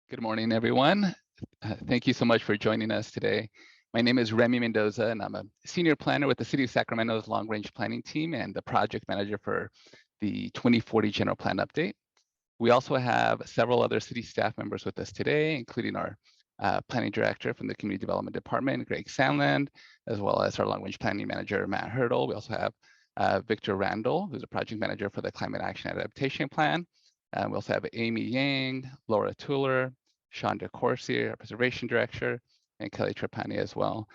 Good morning, everyone. Thank you so much for joining us today. My name is Remy Mendoza, and I'm a senior planner with the City of Sacramento's Long Range Planning Team and the project manager for the 2040 General Plan Update. We also have several other city staff members with us today, including our planning director from the Community Development Department, Greg Sandland, as well as our Long Range Planning Manager, Matt Hurdle. We also have Victor Randall, who's a project manager for the Climate Action Adaptation Plan. We also have Amy Yang, Laura Tuller, Sean DeCourcy, our preservation director, and Kelly Trapani as well.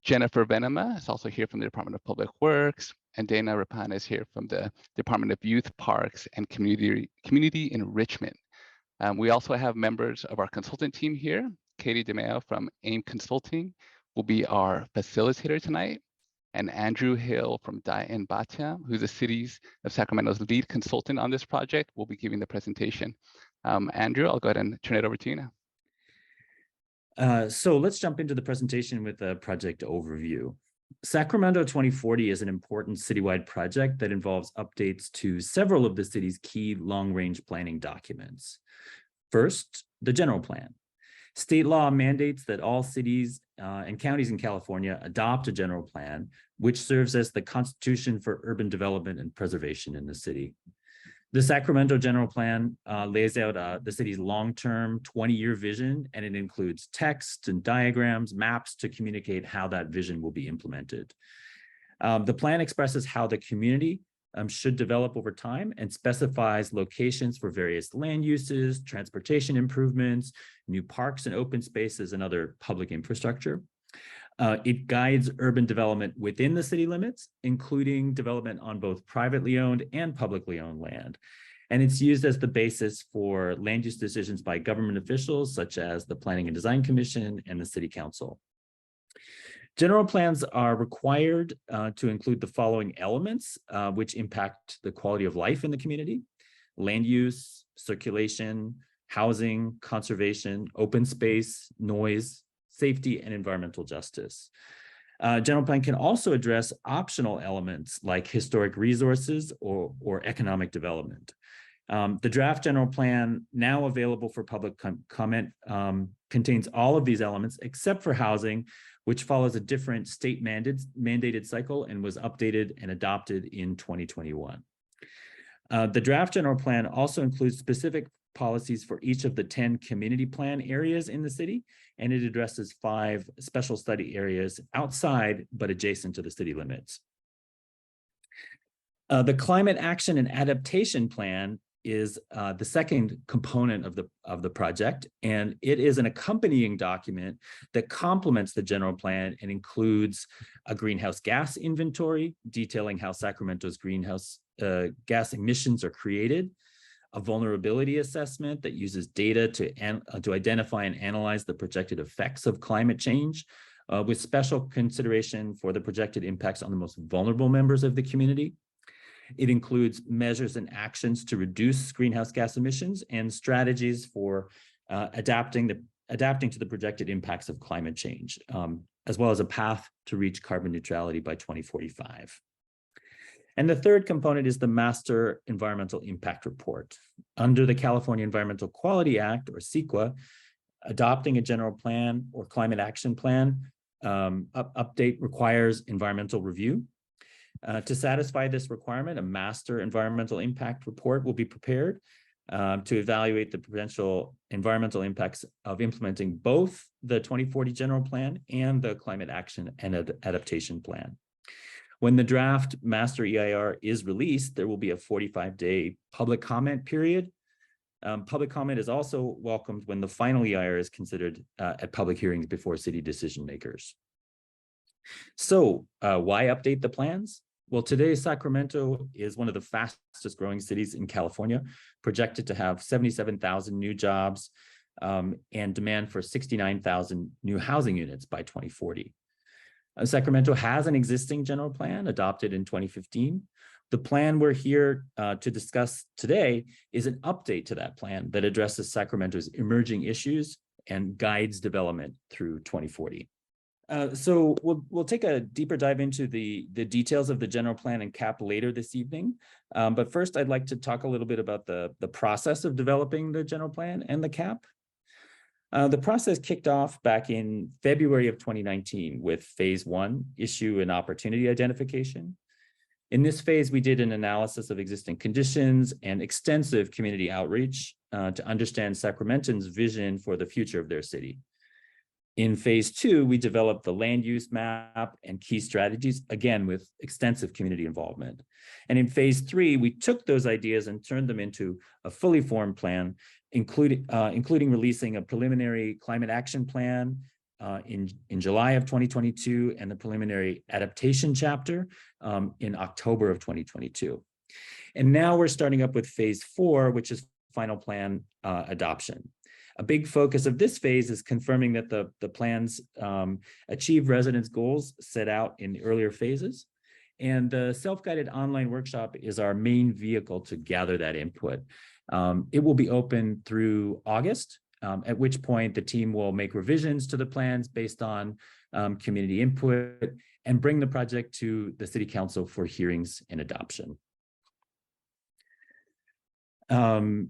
Jennifer Venema is also here from the Department of Public Works, and Dana Rapana is here from the Department of Youth, Parks, and Community Enrichment. We also have members of our consultant team here. Katie DeMeo from AIM Consulting will be our facilitator tonight, and Andrew Hill from Dayan Bhatia, who's the Cities of Sacramento's lead consultant on this project, will be giving the presentation. Andrew, I'll go ahead and turn it over to you now. So let's jump into the presentation with a project overview. Sacramento 2040 is an important citywide project that involves updates to several of the city's key long-range planning documents. First, the general plan. State law mandates that all cities and counties in California adopt a general plan, which serves as the constitution for urban development and preservation in the city. The Sacramento General Plan lays out the city's long-term 20-year vision, and it includes text and diagrams, maps to communicate how that vision will be implemented. The plan expresses how the community should develop over time and specifies locations for various land uses, transportation improvements, new parks and open spaces, and other public infrastructure. It guides urban development within the city limits, including development on both privately owned and publicly owned land. And it's used as the basis for land use decisions by government officials, such as the Planning and Design Commission and the City Council. General plans are required to include the following elements, which impact the quality of life in the community: land use, circulation, housing, conservation, open space, noise, safety, and environmental justice. General plan can also address optional elements like historic resources or economic development. The draft general plan, now available for public comment, contains all of these elements except for housing, which follows a different state mandated cycle and was updated and adopted in 2021. The draft general plan also includes specific policies for each of the 10 community plan areas in the city, and it addresses 5 special study areas outside but adjacent to the city limits. The Climate Action and Adaptation Plan is the second component of the project, and it is an accompanying document that complements the general plan and includes a greenhouse gas inventory detailing how Sacramento's greenhouse gas emissions are created, a vulnerability assessment that uses data to identify and analyze the projected effects of climate change, with special consideration for the projected impacts on the most vulnerable members of the community. It includes measures and actions to reduce greenhouse gas emissions and strategies for adapting to the projected impacts of climate change, as well as a path to reach carbon neutrality by 2045. And the third component is the Master Environmental Impact Report. Under the California Environmental Quality Act, or CEQA, adopting a general plan or climate action plan update requires environmental review. To satisfy this requirement, a Master Environmental Impact Report will be prepared to evaluate the potential environmental impacts of implementing both the 2040 General Plan and the Climate Action and Adaptation Plan. When the draft Master EIR is released, there will be a 45-day public comment period. Public comment is also welcomed when the final EIR is considered at public hearings before city decision makers. So why update the plans? Well, today, Sacramento is one of the fastest growing cities in California, projected to have 77,000 new jobs and demand for 69,000 new housing units by 2040. Sacramento has an existing general plan adopted in 2015. The plan we're here to discuss today is an update to that plan that addresses Sacramento's emerging issues and guides development through 2040. So we'll take a deeper dive into the details of the general plan and CAP later this evening. But first, I'd like to talk a little bit about the process of developing the general plan and the CAP. The process kicked off back in February of 2019 with phase 1, issue and opportunity identification. In this phase, we did an analysis of existing conditions and extensive community outreach to understand Sacramentans' vision for the future of their city. In phase 2, we developed the land use map and key strategies, again, with extensive community involvement. And in phase 3, we took those ideas and turned them into a fully formed plan, including releasing a preliminary climate action plan in July of 2022 and the preliminary adaptation chapter in October of 2022. And now we're starting up with phase 4, which is final plan adoption. A big focus of this phase is confirming that the plans achieve residents' goals set out in the earlier phases. And the self-guided online workshop is our main vehicle to gather that input. It will be open through August, at which point the team will make revisions to the plans based on community input and bring the project to the City Council for hearings and adoption. Now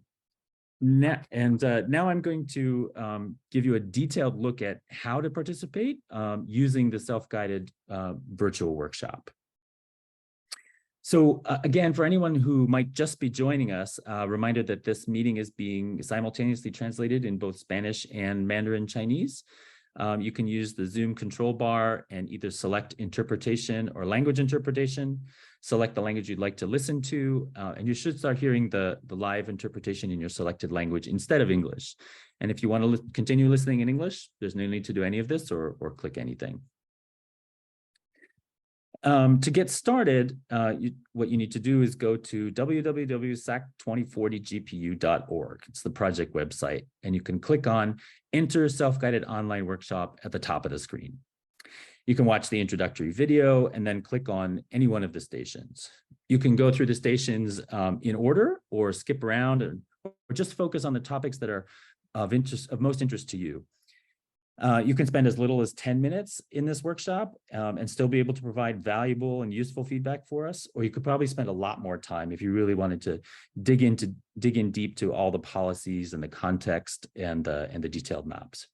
I'm going to give you a detailed look at how to participate using the self-guided virtual workshop. So again, for anyone who might just be joining us, a reminder that this meeting is being simultaneously translated in both Spanish and Mandarin Chinese. You can use the Zoom control bar and either select interpretation or language interpretation, select the language you'd like to listen to, and you should start hearing the live interpretation in your selected language instead of English. And if you want to continue listening in English, there's no need to do any of this or click anything. To get started, what you need to do is go to www.sac2040gpu.org. It's the project website, and you can click on Enter Self-Guided Online Workshop at the top of the screen. You can watch the introductory video and then click on any one of the stations. You can go through the stations in order or skip around or just focus on the topics that are of most interest to you. You can spend as little as 10 minutes in this workshop and still be able to provide valuable and useful feedback for us, or you could probably spend a lot more time if you really wanted to dig in deep to all the policies and the context and the detailed maps.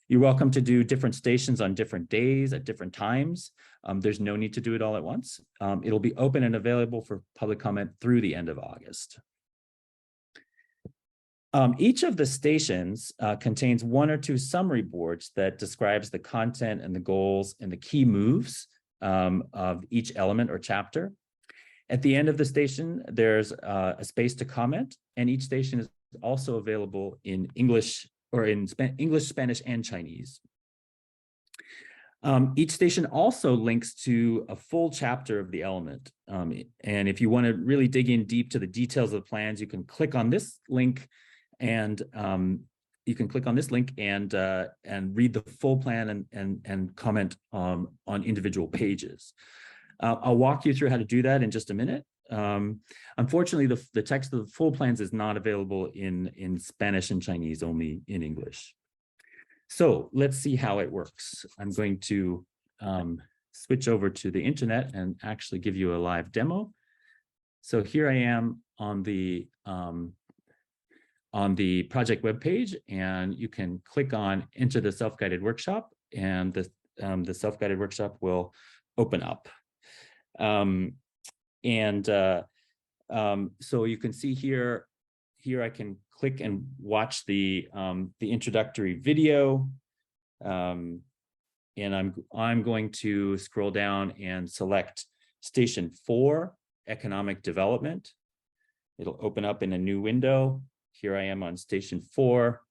You're welcome to do different stations on different days at different times. There's no need to do it all at once. It'll be open and available for public comment through the end of August. Each of the stations contains 1 or 2 summary boards that describes the content and the goals and the key moves of each element or chapter. At the end of the station, there's a space to comment, and each station is also available in English or in English, Spanish, and Chinese. Each station also links to a full chapter of the element. And if you want to really dig in deep to the details of the plans, you can click on this link and read the full plan and comment on individual pages. I'll walk you through how to do that in just a minute. Unfortunately, the text of the full plans is not available in Spanish and Chinese, only in English. So let's see how it works. I'm going to switch over to the internet and actually give you a live demo. So here I am on the project webpage, and you can click on Enter the Self-Guided Workshop, and the self-guided workshop will open up. So you can see here I can click and watch the introductory video, and I'm going to scroll down and select Station 4, Economic Development. It'll open up in a new window. Here I am on Station 4.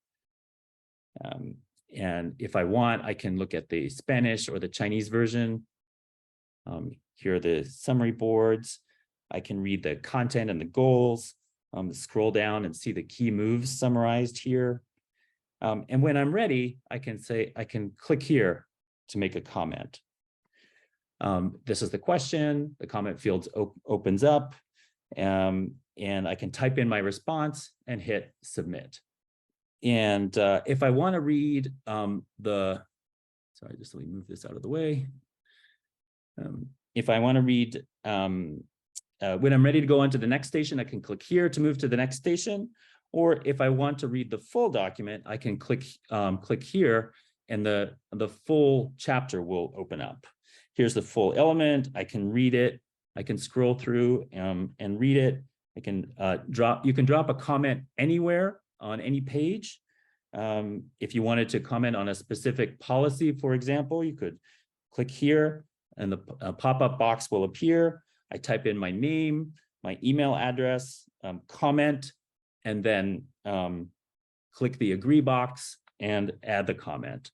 And if I want, I can look at the Spanish or the Chinese version. Here are the summary boards. I can read the content and the goals, scroll down and see the key moves summarized here. And when I'm ready, I can click here to make a comment. This is the question. The comment field opens up, and I can type in my response and hit submit. And if I want to read sorry, just let me move this out of the way. If I want to read, when I'm ready to go on to the next station, I can click here to move to the next station, Or if I want to read the full document, I can click here, and the full chapter will open up. Here's the full element. I can read it. I can scroll through and read it. I can you can drop a comment anywhere on any page. If you wanted to comment on a specific policy, for example, you could click here and the pop-up box will appear. I type in my name, my email address, comment, and then click the agree box and add the comment.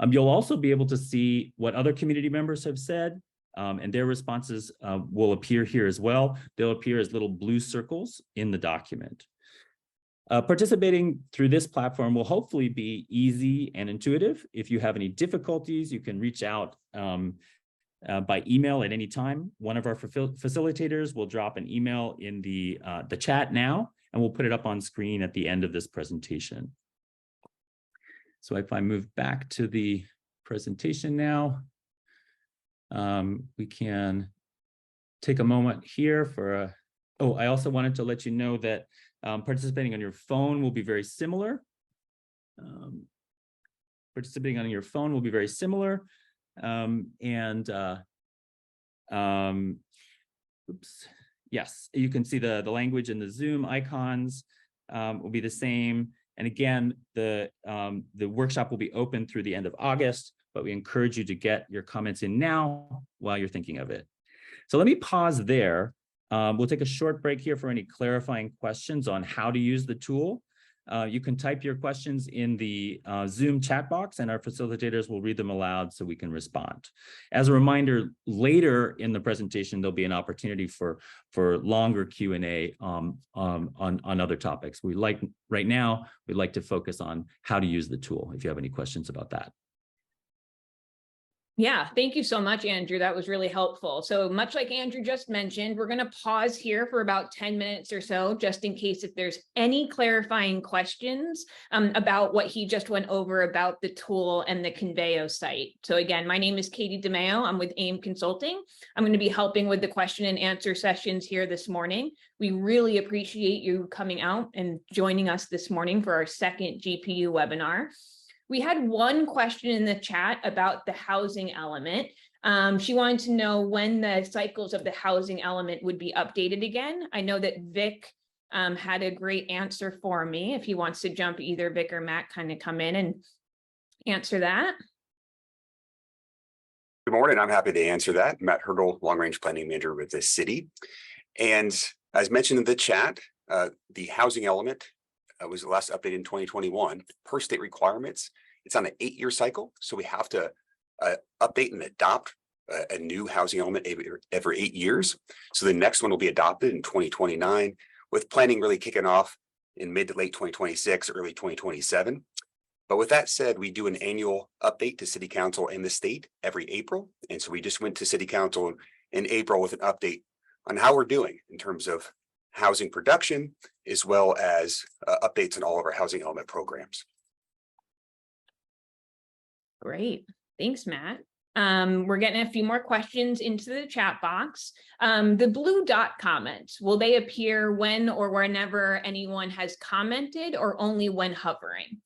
You'll also be able to see what other community members have said, and their responses will appear here as well. They'll appear as little blue circles in the document. Participating through this platform will hopefully be easy and intuitive. If you have any difficulties, you can reach out by email at any time. One of our facilitators will drop an email in the chat now, and we'll put it up on screen at the end of this presentation. So if I move back to the presentation now, we can take a moment here for a, oh, I also wanted to let you know that participating on your phone will be very similar. Participating on your phone will be very similar. Oops, yes, you can see the language and the Zoom icons will be the same. And again, the workshop will be open through the end of August, but we encourage you to get your comments in now while you're thinking of it. So let me pause there. We'll take a short break here for any clarifying questions on how to use the tool. You can type your questions in the Zoom chat box, and our facilitators will read them aloud so we can respond. As a reminder, later in the presentation, there'll be an opportunity for longer Q&A on other topics. Right now, we'd like to focus on how to use the tool, if you have any questions about that. Yeah, thank you so much, Andrew. That was really helpful. So much like Andrew just mentioned, we're going to pause here for about 10 minutes or so, just in case if there's any clarifying questions about what he just went over about the tool and the Conveo site. So again, my name is Katie DeMeo. I'm with AIM Consulting. I'm going to be helping with the question and answer sessions here this morning. We really appreciate you coming out and joining us this morning for our second GPU webinar. We had one question in the chat about the housing element. She wanted to know when the cycles of the housing element would be updated again. I know that Vic had a great answer for me. If he wants to jump, either Vic or Matt kind of come in and answer that. Good morning. I'm happy to answer that. Matt Hurdle, Long Range Planning Manager with the city. And as mentioned in the chat, the housing element was last updated in 2021 per state requirements. It's on an 8-year cycle, so we have to update and adopt a new housing element every 8 years. So the next one will be adopted in 2029, with planning really kicking off in mid to late 2026, early 2027. But with that said, we do an annual update to City Council and the state every April. And so we just went to City Council in April with an update on how we're doing in terms of housing production, as well as updates on all of our housing element programs. Great. Thanks, Matt. We're getting a few more questions into the chat box. The blue dot comments, will they appear when or whenever anyone has commented, or only when hovering?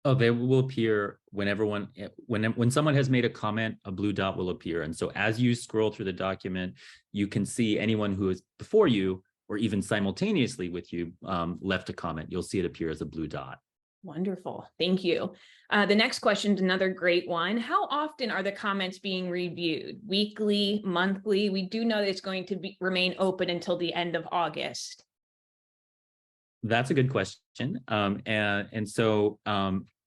Oh, they will appear whenever when someone has made a comment, a blue dot will appear. And so as you scroll through the document, you can see anyone who is before you or even simultaneously with you left a comment. You'll see it appear as a blue dot. Wonderful. Thank you. The next question is another great one. How often are the comments being reviewed? Weekly, monthly? We do know that it's going to remain open until the end of August. That's a good question. And so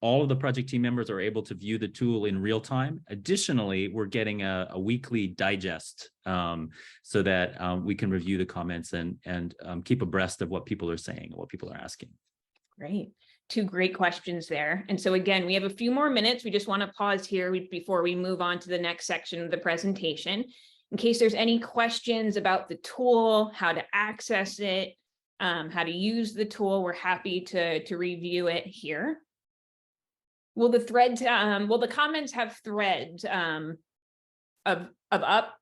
all of the project team members are able to view the tool in real time. Additionally, we're getting a weekly digest so that we can review the comments and keep abreast of what people are saying and what people are asking. Great. Two great questions there. And so again, we have a few more minutes. We just want to pause here before we move on to the next section of the presentation. In case there's any questions about the tool, how to access it, how to use the tool, we're happy to review it here. Will the comments have threads of up?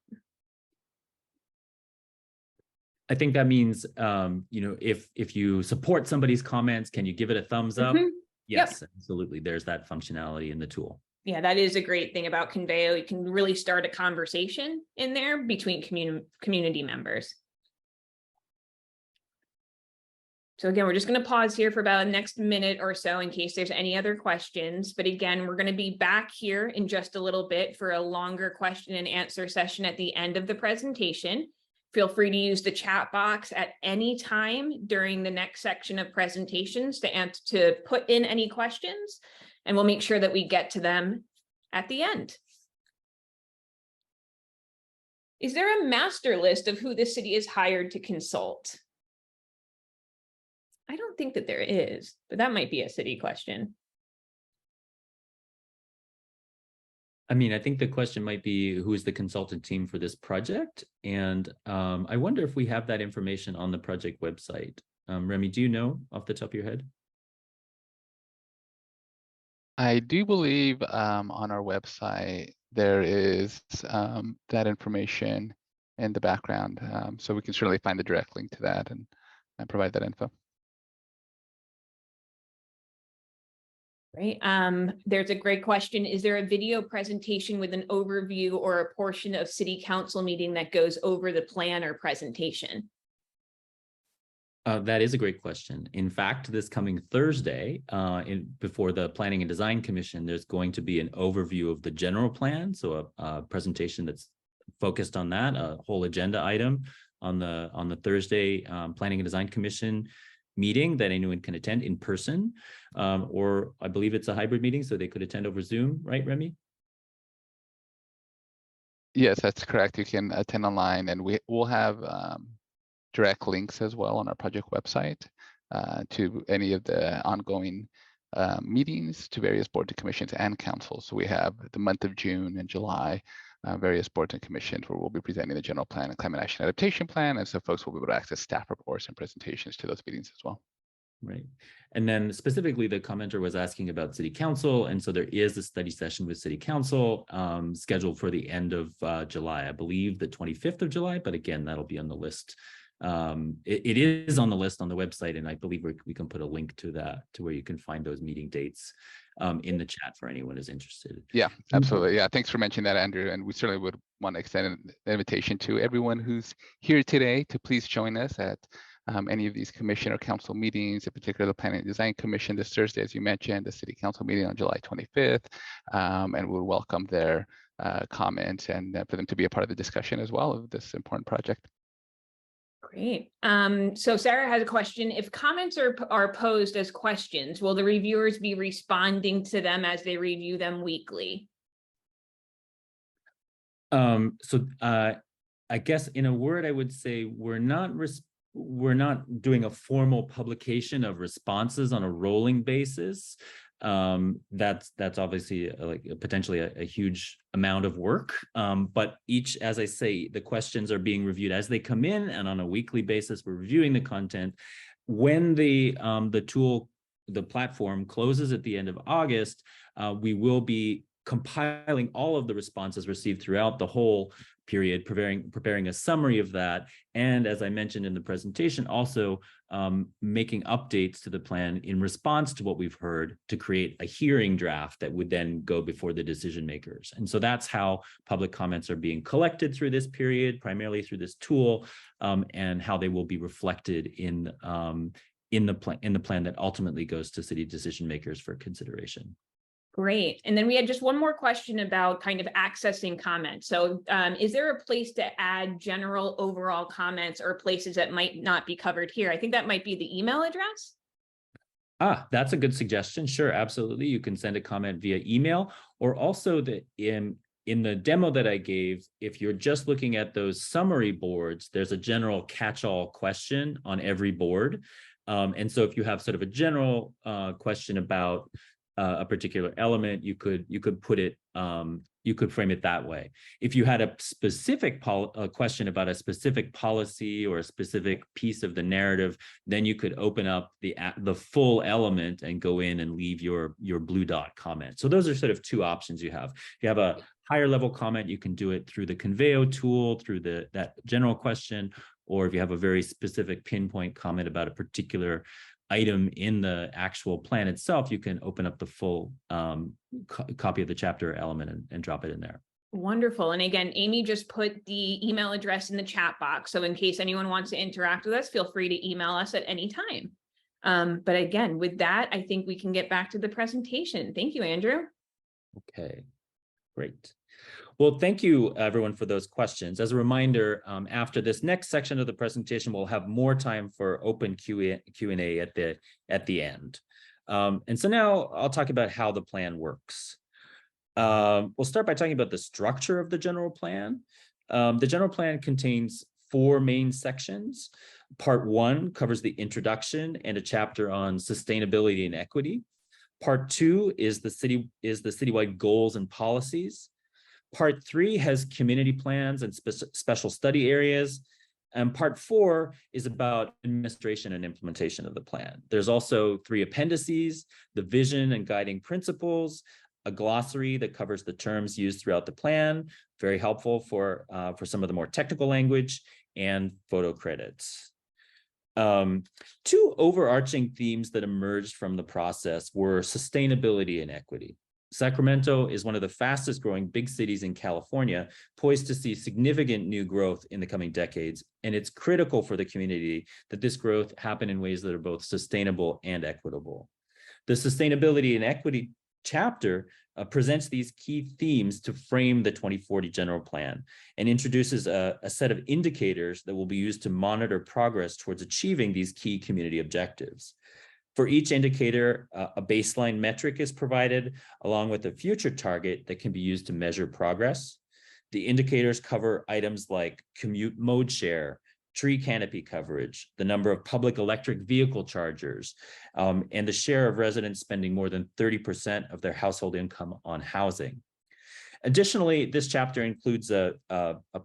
I think that means, if you support somebody's comments, can you give it a thumbs up? Mhm. Yes, absolutely. There's that functionality in the tool. Yeah, that is a great thing about Conveo. You can really start a conversation in there between community members. So again, we're just going to pause here for about the next minute or so in case there's any other questions. But again, we're going to be back here in just a little bit for a longer question and answer session at the end of the presentation. Feel free to use the chat box at any time during the next section of presentations to put in any questions, and we'll make sure that we get to them at the end. Is there a master list of who the city is hired to consult? I don't think that there is, but that might be a city question. I mean, I think the question might be, who is the consultant team for this project? And I wonder if we have that information on the project website. Remy, do you know off the top of your head? I do believe on our website, there is that information in the background. So we can certainly find the direct link to that and provide that info. Right. There's a great question. Is there a video presentation with an overview or a portion of city council meeting that goes over the plan or presentation? That is a great question. In fact, this coming Thursday, before the Planning and Design Commission, there's going to be an overview of the general plan. So a presentation that's focused on that, a whole agenda item on the Thursday Planning and Design Commission meeting that anyone can attend in person, or I believe it's a hybrid meeting, so they could attend over Zoom, right, Remy? Yes, that's correct. You can attend online, and we'll have direct links as well on our project website to any of the ongoing meetings, to various boards and commissions and councils. So we have the month of June and July, various boards and commissions where we'll be presenting the general plan and climate action adaptation plan. And so folks will be able to access staff reports and presentations to those meetings as well. Right. And then specifically, the commenter was asking about city council. And so there is a study session with city council scheduled for the end of July, I believe the 25th of July. But again, that'll be on the list. It is on the list on the website, and I believe we can put a link to that, to where you can find those meeting dates in the chat for anyone who's interested. Yeah, absolutely. Yeah, thanks for mentioning that, Andrew. And we certainly would want to extend an invitation to everyone who's here today to please join us at any of these commission or council meetings, in particular the Planning and Design Commission this Thursday, as you mentioned, the City Council meeting on July 25th, and we'll welcome their comments and for them to be a part of the discussion as well of this important project. Great. So Sarah has a question. If comments are posed as questions, will the reviewers be responding to them as they review them weekly? I guess in a word, I would say we're not doing a formal publication of responses on a rolling basis. That's obviously potentially a huge amount of work. But as I say, the questions are being reviewed as they come in, and on a weekly basis, we're reviewing the content. When the platform closes at the end of August, we will be compiling all of the responses received throughout the whole period, preparing a summary of that. And as I mentioned in the presentation, also making updates to the plan in response to what we've heard, to create a hearing draft that would then go before the decision makers. And so that's how public comments are being collected through this period, primarily through this tool, and how they will be reflected in the plan that ultimately goes to city decision makers for consideration. Great. And then we had just one more question about kind of accessing comments. So is there a place to add general overall comments or places that might not be covered here? I think that might be the email address. That's a good suggestion. Sure, absolutely. You can send a comment via email, or also in the demo that I gave, if you're just looking at those summary boards, there's a general catch-all question on every board. And so if you have sort of a general question about a particular element, you could put it, you could frame it that way. If you had a specific question about a specific policy or a specific piece of the narrative, then you could open up the full element and go in and leave your blue dot comment. So those are sort of two options you have. If you have a higher level comment, you can do it through the Conveo tool, through that general question, or if you have a very specific pinpoint comment about a particular item in the actual plan itself, you can open up the full copy of the chapter element and drop it in there. Wonderful. And again, Amy just put the email address in the chat box. So in case anyone wants to interact with us, feel free to email us at any time. But again, with that, I think we can get back to the presentation. Thank you, Andrew. Okay, great. Well, thank you, everyone, for those questions. As a reminder, after this next section of the presentation, we'll have more time for open Q&A at the end. And so now I'll talk about how the plan works. We'll start by talking about the structure of the general plan. The general plan contains 4 main sections. Part 1 covers the introduction and a chapter on sustainability and equity. Part 2 is the citywide goals and policies. Part 3 has community plans and special study areas. And part 4 is about administration and implementation of the plan. There's also 3 appendices: the vision and guiding principles, a glossary that covers the terms used throughout the plan, very helpful for some of the more technical language, and photo credits. 2 overarching themes that emerged from the process were sustainability and equity. Sacramento is one of the fastest growing big cities in California, poised to see significant new growth in the coming decades. And it's critical for the community that this growth happen in ways that are both sustainable and equitable. The sustainability and equity chapter presents these key themes to frame the 2040 general plan and introduces a set of indicators that will be used to monitor progress towards achieving these key community objectives. For each indicator, a baseline metric is provided, along with a future target that can be used to measure progress. The indicators cover items like commute mode share, tree canopy coverage, the number of public electric vehicle chargers, and the share of residents spending more than 30% of their household income on housing. Additionally, this chapter includes a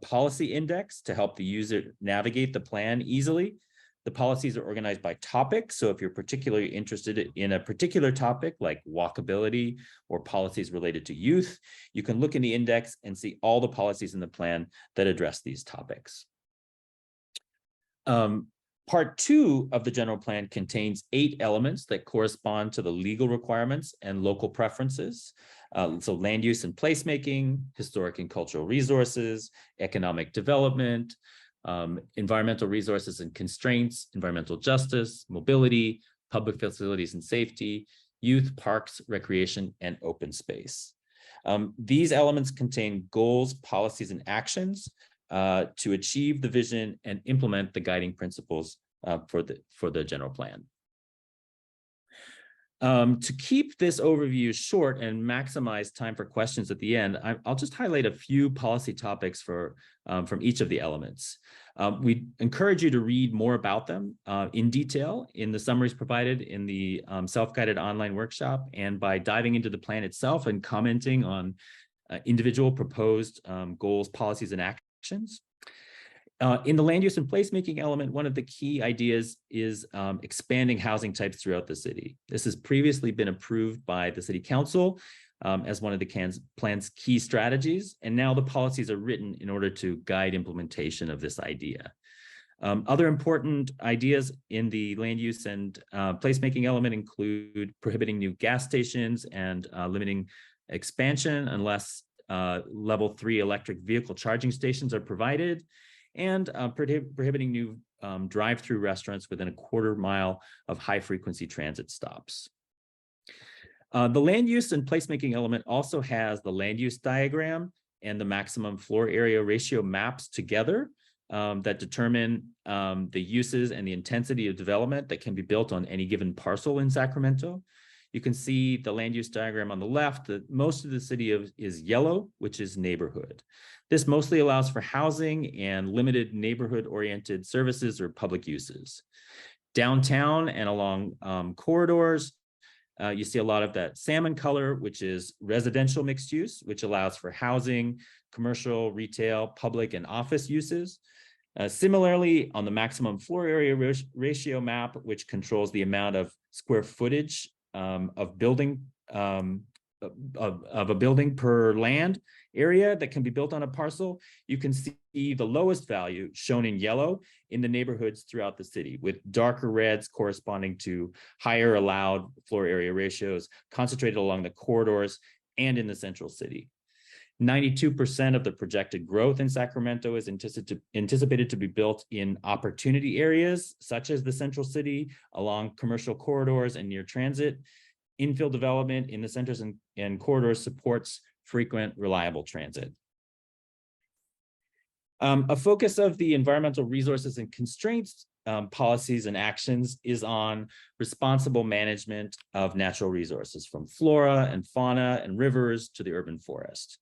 policy index to help the user navigate the plan easily. The policies are organized by topic. So if you're particularly interested in a particular topic like walkability or policies related to youth, you can look in the index and see all the policies in the plan that address these topics. Part 2 of the general plan contains 8 elements that correspond to the legal requirements and local preferences. So land use and placemaking, historic and cultural resources, economic development, environmental resources and constraints, environmental justice, mobility, public facilities and safety, youth, parks, recreation, and open space. These elements contain goals, policies, and actions to achieve the vision and implement the guiding principles for the general plan. To keep this overview short and maximize time for questions at the end, I'll just highlight a few policy topics from each of the elements. We encourage you to read more about them in detail in the summaries provided in the self-guided online workshop, and by diving into the plan itself and commenting on individual proposed goals, policies, and actions. In the land use and placemaking element, one of the key ideas is expanding housing types throughout the city. This has previously been approved by the City Council as one of the plan's key strategies, and now the policies are written in order to guide implementation of this idea. Other important ideas in the land use and placemaking element include prohibiting new gas stations and limiting expansion unless level 3 electric vehicle charging stations are provided, and prohibiting new drive-through restaurants within a quarter mile of high-frequency transit stops. The land use and placemaking element also has the land use diagram and the maximum floor area ratio maps together that determine the uses and the intensity of development that can be built on any given parcel in Sacramento. You can see the land use diagram on the left that most of the city is yellow, which is neighborhood. This mostly allows for housing and limited neighborhood-oriented services or public uses. Downtown and along corridors, you see a lot of that salmon color, which is residential mixed use, which allows for housing, commercial, retail, public, and office uses. Similarly, on the maximum floor area ratio map, which controls the amount of square footage of building of a building per land area that can be built on a parcel, you can see the lowest value shown in yellow in the neighborhoods throughout the city, with darker reds corresponding to higher allowed floor area ratios concentrated along the corridors and in the central city. 92% of the projected growth in Sacramento is anticipated to be built in opportunity areas, such as the central city, along commercial corridors and near transit. Infill development in the centers and corridors supports frequent, reliable transit. A focus of the environmental resources and constraints policies and actions is on responsible management of natural resources, from flora and fauna and rivers to the urban forest.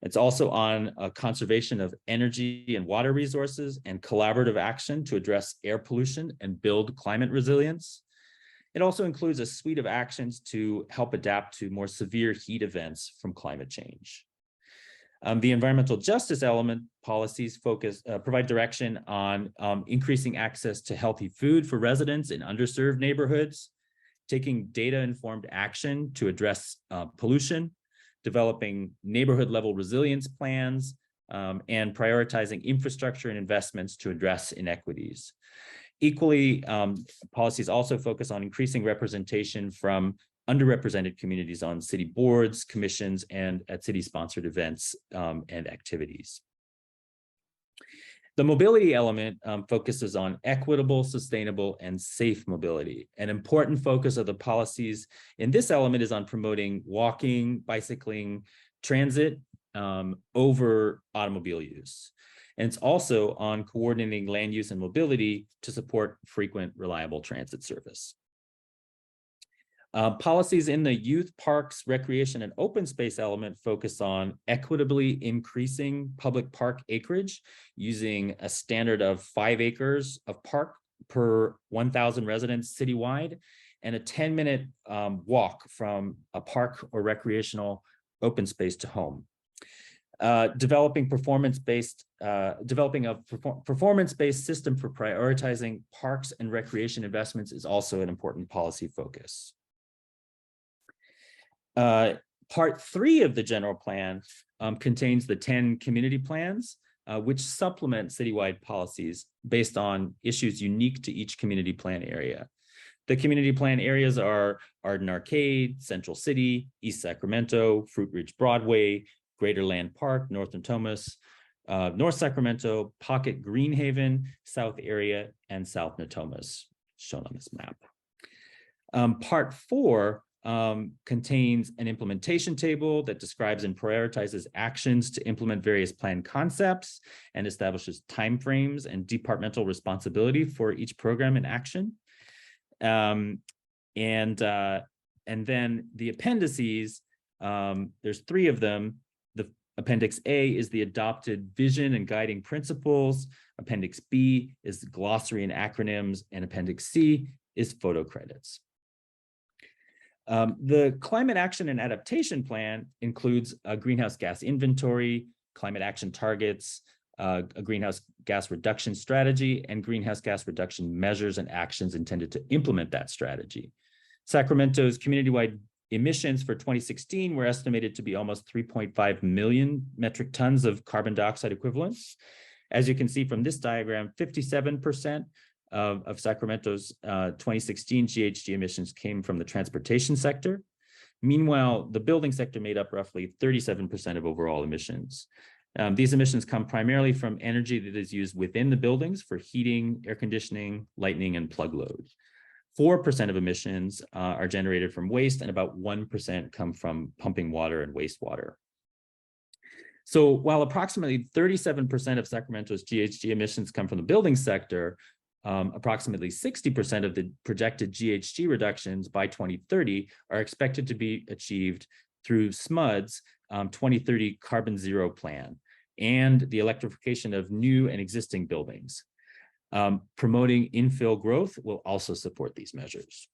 It's also on conservation of energy and water resources and collaborative action to address air pollution and build climate resilience. It also includes a suite of actions to help adapt to more severe heat events from climate change. The environmental justice element policies provide direction on increasing access to healthy food for residents in underserved neighborhoods, taking data-informed action to address pollution, developing neighborhood-level resilience plans, and prioritizing infrastructure and investments to address inequities. Equally, policies also focus on increasing representation from underrepresented communities on city boards, commissions, and at city-sponsored events and activities. The mobility element focuses on equitable, sustainable, and safe mobility. An important focus of the policies in this element is on promoting walking, bicycling, transit over automobile use. And it's also on coordinating land use and mobility to support frequent, reliable transit service. Policies in the youth, parks, recreation, and open space element focus on equitably increasing public park acreage using a standard of 5 acres of park per 1,000 residents citywide, and a 10-minute walk from a park or recreational open space to home. Developing a performance-based system for prioritizing parks and recreation investments is also an important policy focus. Part 3 of the general plan contains the 10 community plans, which supplement citywide policies based on issues unique to each community plan area. The community plan areas are Arden Arcade, Central City, East Sacramento, Fruit Ridge Broadway, Greater Land Park, North Natomas, North Sacramento, Pocket Greenhaven, South Area, and South Natomas, shown on this map. Part 4 contains an implementation table that describes and prioritizes actions to implement various plan concepts and establishes timeframes and departmental responsibility for each program and action. And then the appendices, there's 3 of them. The Appendix A is the adopted vision and guiding principles. Appendix B is glossary and acronyms, and Appendix C is photo credits. The Climate Action and Adaptation Plan includes a greenhouse gas inventory, climate action targets, a greenhouse gas reduction strategy, and greenhouse gas reduction measures and actions intended to implement that strategy. Sacramento's community-wide emissions for 2016 were estimated to be almost 3.5 million metric tons of carbon dioxide equivalents. As you can see from this diagram, 57% of Sacramento's 2016 GHG emissions came from the transportation sector. Meanwhile, the building sector made up roughly 37% of overall emissions. These emissions come primarily from energy that is used within the buildings for heating, air conditioning, lighting, and plug load. 4% of emissions are generated from waste, and about 1% come from pumping water and wastewater. So while approximately 37% of Sacramento's GHG emissions come from the building sector, approximately 60% of the projected GHG reductions by 2030 are expected to be achieved through SMUD's 2030 carbon zero plan and the electrification of new and existing buildings. Promoting infill growth will also support these measures.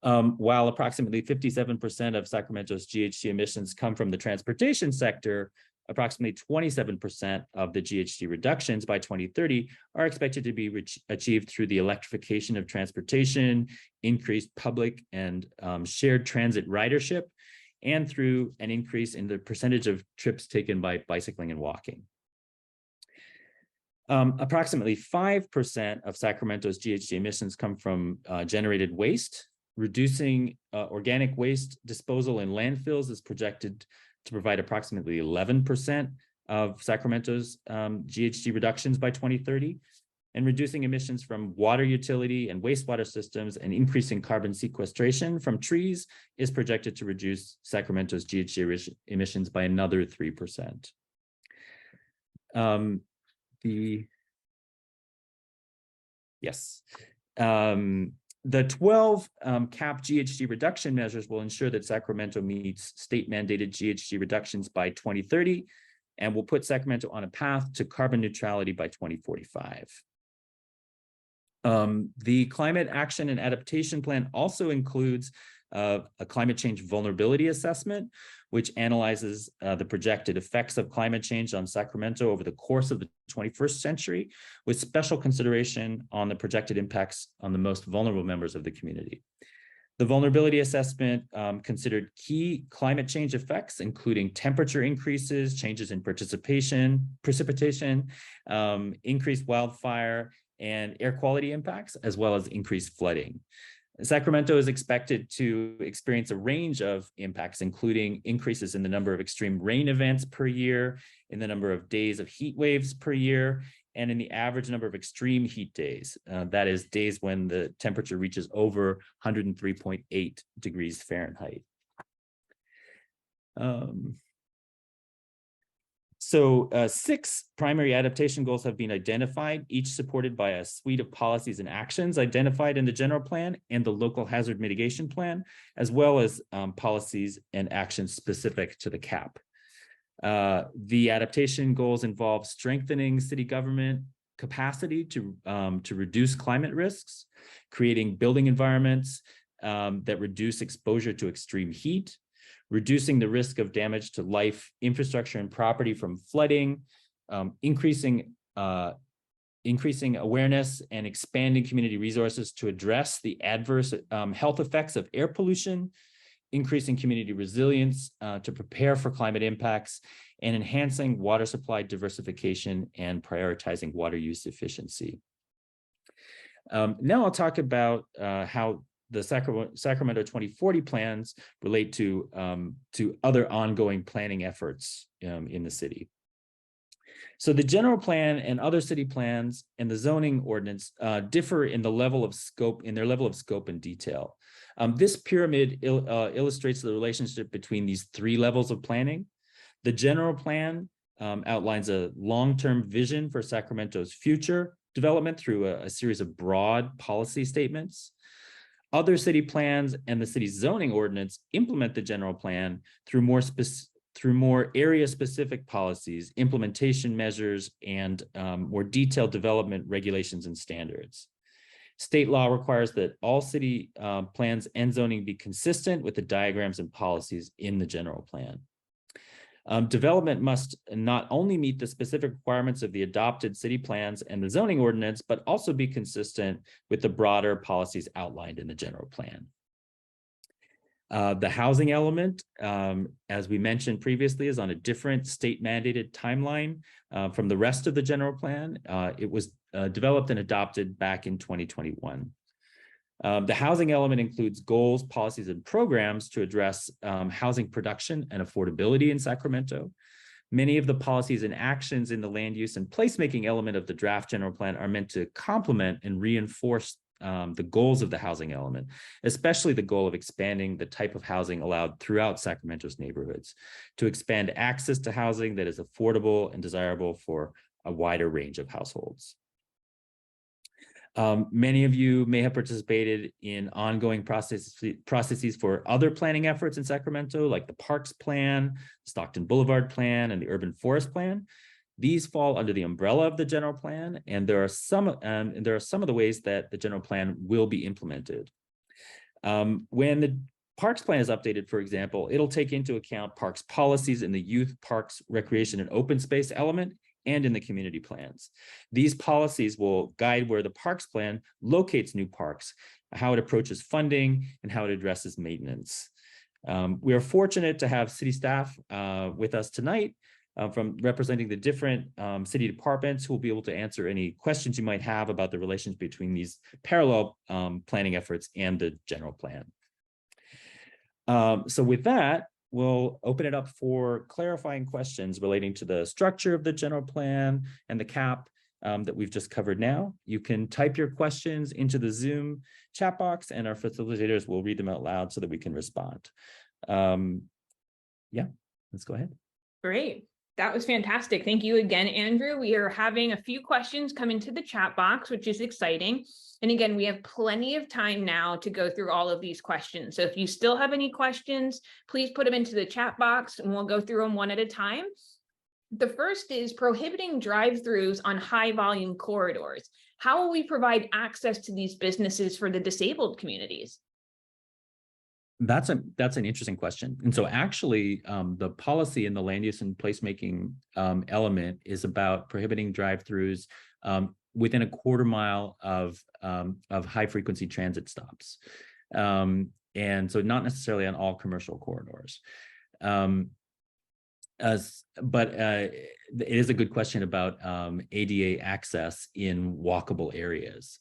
While approximately 57% of Sacramento's GHG emissions come from the transportation sector, approximately 27% of the GHG reductions by 2030 are expected to be achieved through the electrification of transportation, increased public and shared transit ridership, and through an increase in the percentage of trips taken by bicycling and walking. Approximately 5% of Sacramento's GHG emissions come from generated waste. Reducing organic waste disposal in landfills is projected to provide approximately 11% of Sacramento's GHG reductions by 2030. And reducing emissions from water utility and wastewater systems and increasing carbon sequestration from trees is projected to reduce Sacramento's GHG emissions by another 3%. The 12 CAP GHG reduction measures will ensure that Sacramento meets state mandated GHG reductions by 2030 and will put Sacramento on a path to carbon neutrality by 2045. The Climate Action and Adaptation Plan also includes a climate change vulnerability assessment, which analyzes the projected effects of climate change on Sacramento over the course of the 21st century, with special consideration on the projected impacts on the most vulnerable members of the community. The vulnerability assessment considered key climate change effects, including temperature increases, changes in precipitation, increased wildfire and air quality impacts, as well as increased flooding. Sacramento is expected to experience a range of impacts, including increases in the number of extreme rain events per year, in the number of days of heat waves per year, and in the average number of extreme heat days. That is days when the temperature reaches over 103.8 degrees Fahrenheit. So 6 primary adaptation goals have been identified, each supported by a suite of policies and actions identified in the general plan and the local hazard mitigation plan, as well as policies and actions specific to the CAP. The adaptation goals involve strengthening city government capacity to reduce climate risks, creating building environments that reduce exposure to extreme heat, reducing the risk of damage to life, infrastructure, and property from flooding, increasing awareness and expanding community resources to address the adverse health effects of air pollution, increasing community resilience to prepare for climate impacts, and enhancing water supply diversification and prioritizing water use efficiency. Now I'll talk about how the Sacramento 2040 plans relate to other ongoing planning efforts in the city. So the general plan and other city plans and the zoning ordinance differ in the level of scope, and detail. This pyramid illustrates the relationship between these 3 levels of planning. The general plan outlines a long-term vision for Sacramento's future development through a series of broad policy statements. Other city plans and the city's zoning ordinance implement the general plan through more area-specific policies, implementation measures, and more detailed development regulations and standards. State law requires that all city plans and zoning be consistent with the diagrams and policies in the general plan. Development must not only meet the specific requirements of the adopted city plans and the zoning ordinance, but also be consistent with the broader policies outlined in the general plan. The housing element, as we mentioned previously, is on a different state mandated timeline from the rest of the general plan. It was developed and adopted back in 2021. The housing element includes goals, policies, and programs to address housing production and affordability in Sacramento. Many of the policies and actions in the land use and placemaking element of the draft general plan are meant to complement and reinforce the goals of the housing element, especially the goal of expanding the type of housing allowed throughout Sacramento's neighborhoods, to expand access to housing that is affordable and desirable for a wider range of households. Many of you may have participated in ongoing processes for other planning efforts in Sacramento, like the Parks Plan, Stockton Boulevard Plan, and the Urban Forest Plan. These fall under the umbrella of the general plan, and there are some of the ways that the general plan will be implemented. When the Parks Plan is updated, for example, it'll take into account parks policies in the youth, parks, recreation, and open space element, and in the community plans. These policies will guide where the Parks Plan locates new parks, how it approaches funding, and how it addresses maintenance. We are fortunate to have city staff with us tonight from representing the different city departments who will be able to answer any questions you might have about the relations between these parallel planning efforts and the general plan. So with that, we'll open it up for clarifying questions relating to the structure of the general plan and the CAP that we've just covered now. You can type your questions into the Zoom chat box and our facilitators will read them out loud so that we can respond. Yeah, let's go ahead. Great. That was fantastic. Thank you again, Andrew. We are having a few questions come into the chat box, which is exciting. And again, we have plenty of time now to go through all of these questions. So if you still have any questions, please put them into the chat box and we'll go through them one at a time. The first is prohibiting drive-throughs on high volume corridors. How will we provide access to these businesses for the disabled communities? That's an interesting question. And so actually the policy in the land use and placemaking element is about prohibiting drive-throughs within a quarter mile of high frequency transit stops. And so not necessarily on all commercial corridors. But it is a good question about ADA access in walkable areas.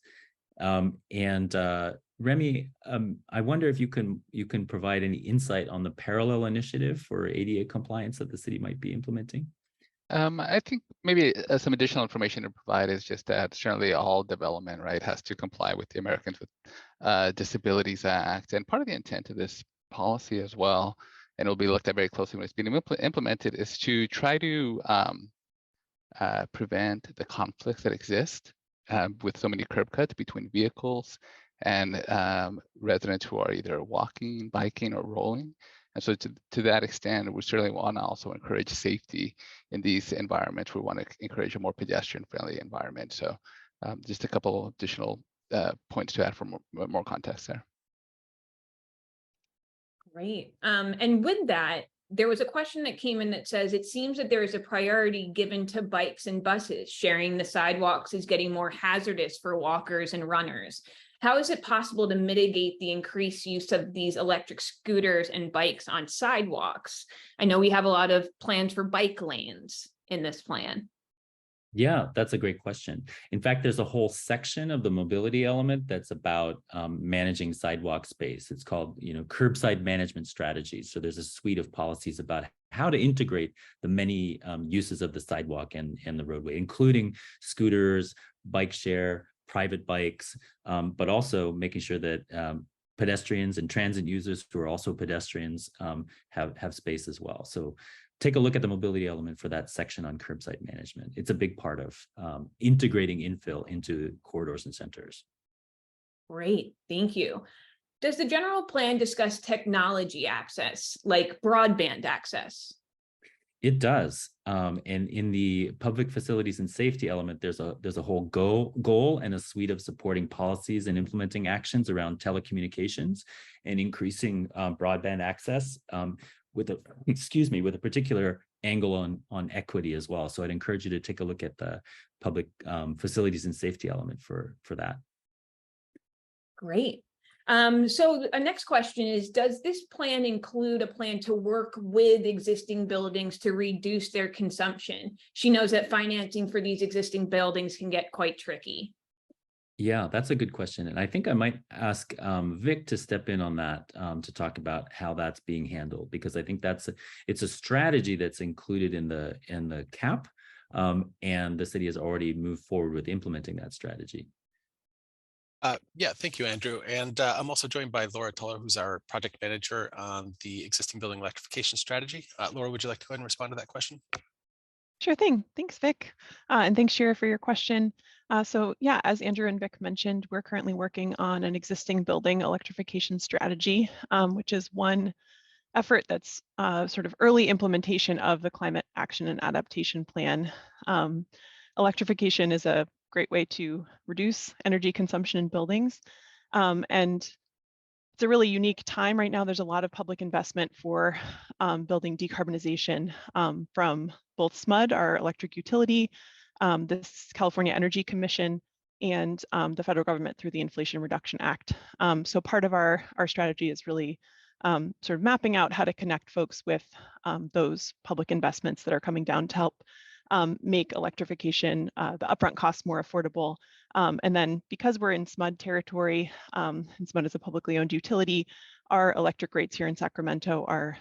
Remy, I wonder if you can provide any insight on the parallel initiative for ADA compliance that the city might be implementing. I think maybe some additional information to provide is just that certainly all development, right, has to comply with the Americans with Disabilities Act. And part of the intent of this policy as well, and it'll be looked at very closely when it's being implemented, is to try to prevent the conflicts that exist with so many curb cuts between vehicles and residents who are either walking, biking, or rolling. And so to that extent, we certainly want to also encourage safety in these environments. We want to encourage a more pedestrian-friendly environment. So just a couple additional points to add for more context there. Great. And with that, there was a question that came in that says, it seems that there is a priority given to bikes and buses. Sharing the sidewalks is getting more hazardous for walkers and runners. How is it possible to mitigate the increased use of these electric scooters and bikes on sidewalks? I know we have a lot of plans for bike lanes in this plan. Yeah, that's a great question. In fact, there's a whole section of the mobility element that's about managing sidewalk space. It's called, curbside management strategies. So there's a suite of policies about how to integrate the many uses of the sidewalk and the roadway, including scooters, bike share, private bikes, but also making sure that pedestrians and transit users who are also pedestrians have space as well. So take a look at the mobility element for that section on curbside management. It's a big part of integrating infill into corridors and centers. Great, thank you. Does the general plan discuss technology access, like broadband access? It does. And in the public facilities and safety element, there's a whole goal and a suite of supporting policies and implementing actions around telecommunications and increasing broadband access with a particular angle on equity as well. So I'd encourage you to take a look at the public facilities and safety element for that. Great. So a next question is, does this plan include a plan to work with existing buildings to reduce their consumption? She knows that financing for these existing buildings can get quite tricky. Yeah, that's a good question. And I think I might ask Vic to step in on that to talk about how that's being handled, because I think it's a strategy that's included in the CAP, and the city has already moved forward with implementing that strategy. Yeah, thank you, Andrew. And I'm also joined by Laura Tuller, who's our project manager on the existing building electrification strategy. Laura, would you like to go ahead and respond to that question? Sure thing. Thanks, Vic. And thanks, Shira, for your question. So yeah, as Andrew and Vic mentioned, we're currently working on an existing building electrification strategy, which is one effort that's sort of early implementation of the Climate Action and Adaptation Plan. Electrification is a great way to reduce energy consumption in buildings. And it's a really unique time right now. There's a lot of public investment for building decarbonization from both SMUD, our electric utility, this California Energy Commission, and the federal government through the Inflation Reduction Act. So part of our strategy is really sort of mapping out how to connect folks with those public investments that are coming down to help make electrification, the upfront costs more affordable. And then because we're in SMUD territory, and SMUD is a publicly owned utility, our electric rates here in Sacramento are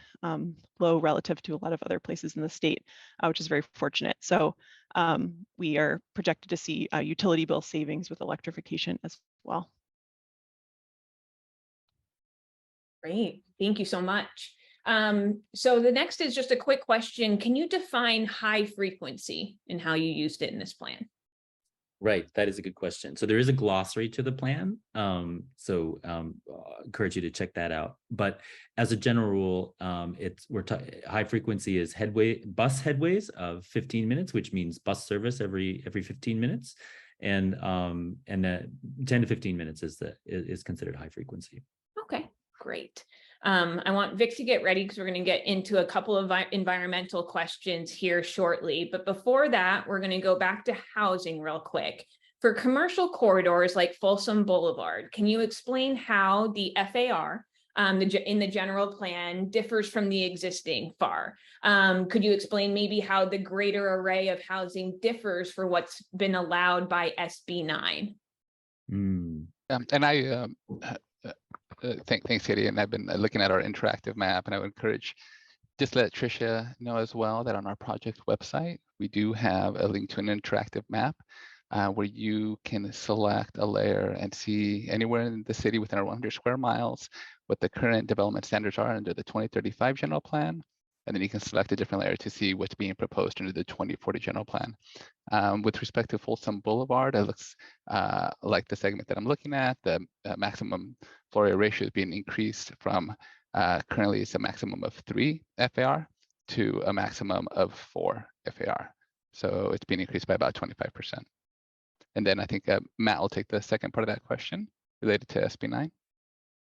low relative to a lot of other places in the state, which is very fortunate. So we are projected to see utility bill savings with electrification as well. Great, thank you so much. So the next is just a quick question. Can you define high frequency and how you used it in this plan? Right, that is a good question. So there is a glossary to the plan. Encourage you to check that out. But as a general rule, high frequency is bus headways of 15 minutes, which means bus service every 15 minutes, and 10 to 15 minutes is considered high frequency. Okay, great. I want Vic to get ready because we're going to get into a couple of environmental questions here shortly. But before that, we're going to go back to housing real quick. For commercial corridors like Folsom Boulevard, can you explain how the FAR in the general plan differs from the existing FAR? Could you explain maybe how the greater array of housing differs for what's been allowed by SB 9? Thanks, Katie. And I've been looking at our interactive map, and I would encourage, just let Tricia know as well that on our project website, we do have a link to an interactive map where you can select a layer and see anywhere in the city within our 100 square miles what the current development standards are under the 2035 general plan. And then you can select a different layer to see what's being proposed under the 2040 general plan. With respect to Folsom Boulevard, it looks like the segment that I'm looking at. The maximum floor area ratio is being increased from currently it's a maximum of 3 FAR to a maximum of 4 FAR. So it's being increased by about 25%. And then I think Matt will take the second part of that question related to SB 9.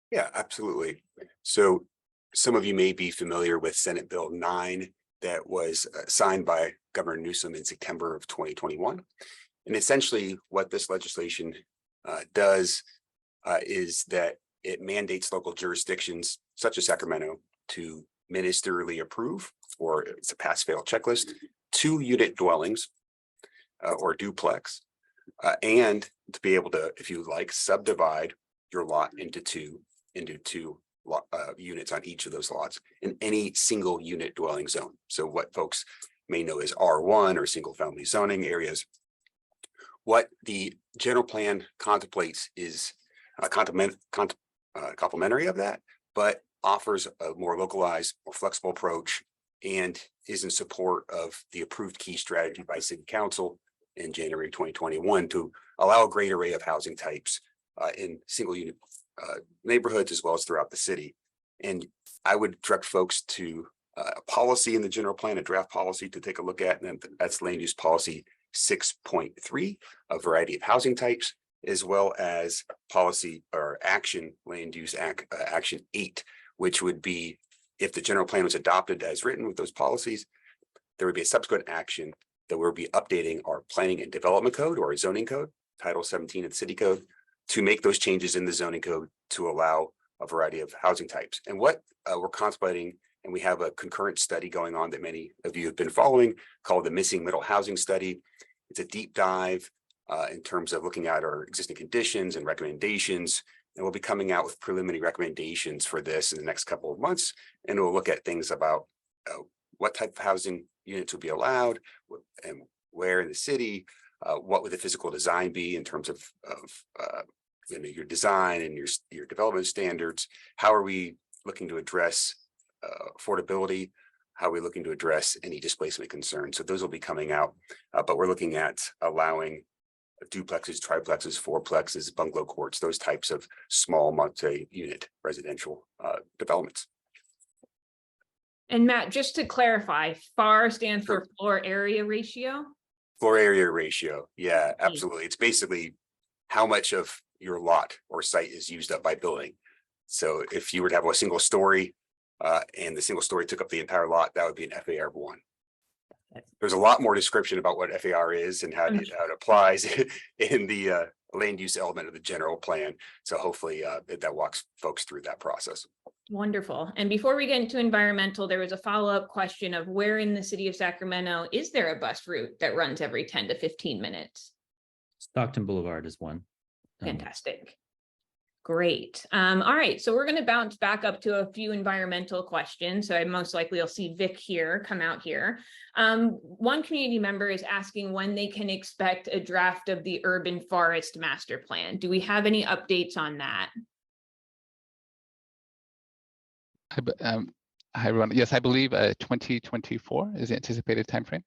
Yeah, absolutely. So some of you may be familiar with Senate Bill 9 that was signed by Governor Newsom in September of 2021. And essentially what this legislation does is that it mandates local jurisdictions such as Sacramento to ministerially approve, or it's a pass-fail checklist, 2-unit dwellings or duplex, and to be able to, if you like, subdivide your lot into two units on each of those lots in any single unit dwelling zone. So what folks may know as R1 or single family zoning areas. What the general plan contemplates is complementary of that, but offers a more localized, more flexible approach and is in support of the approved key strategy by City Council in January 2021 to allow a great array of housing types in single unit neighborhoods as well as throughout the city. And I would direct folks to a policy in the general plan, a draft policy to take a look at, and that's land use policy 6.3, a variety of housing types, as well as policy or action land use action 8, which would be if the general plan was adopted as written with those policies, there would be a subsequent action that we'll be updating our planning and development code or zoning code, Title 17 of the city code, to make those changes in the zoning code to allow a variety of housing types. And what we're contemplating, and we have a concurrent study going on that many of you have been following called the Missing Middle Housing Study. It's a deep dive in terms of looking at our existing conditions and recommendations. And we'll be coming out with preliminary recommendations for this in the next couple of months. And we'll look at things about what type of housing units would be allowed and where in the city, what would the physical design be in terms of your design and your development standards. How are we looking to address affordability? How are we looking to address any displacement concerns? So those will be coming out, but we're looking at allowing duplexes, triplexes, fourplexes, bungalow courts, those types of small multi-unit residential developments. And Matt, just to clarify, FAR stands for floor area ratio? Floor area ratio, yeah, absolutely. It's basically how much of your lot or site is used up by building. So if you were to have a single story and the single story took up the entire lot, that would be an FAR 1. There's a lot more description about what FAR is and how it applies in the land use element of the general plan. So hopefully that walks folks through that process. Wonderful. And before we get into environmental, there was a follow-up question of where in the city of Sacramento is there a bus route that runs every 10 to 15 minutes? Stockton Boulevard is one. Fantastic. Great. All right, so we're going to bounce back up to a few environmental questions. So I most likely will see Vic here, come out here. One community member is asking when they can expect a draft of the urban forest master plan. Do we have any updates on that? Hi, everyone. Yes, I believe 2024 is the anticipated timeframe.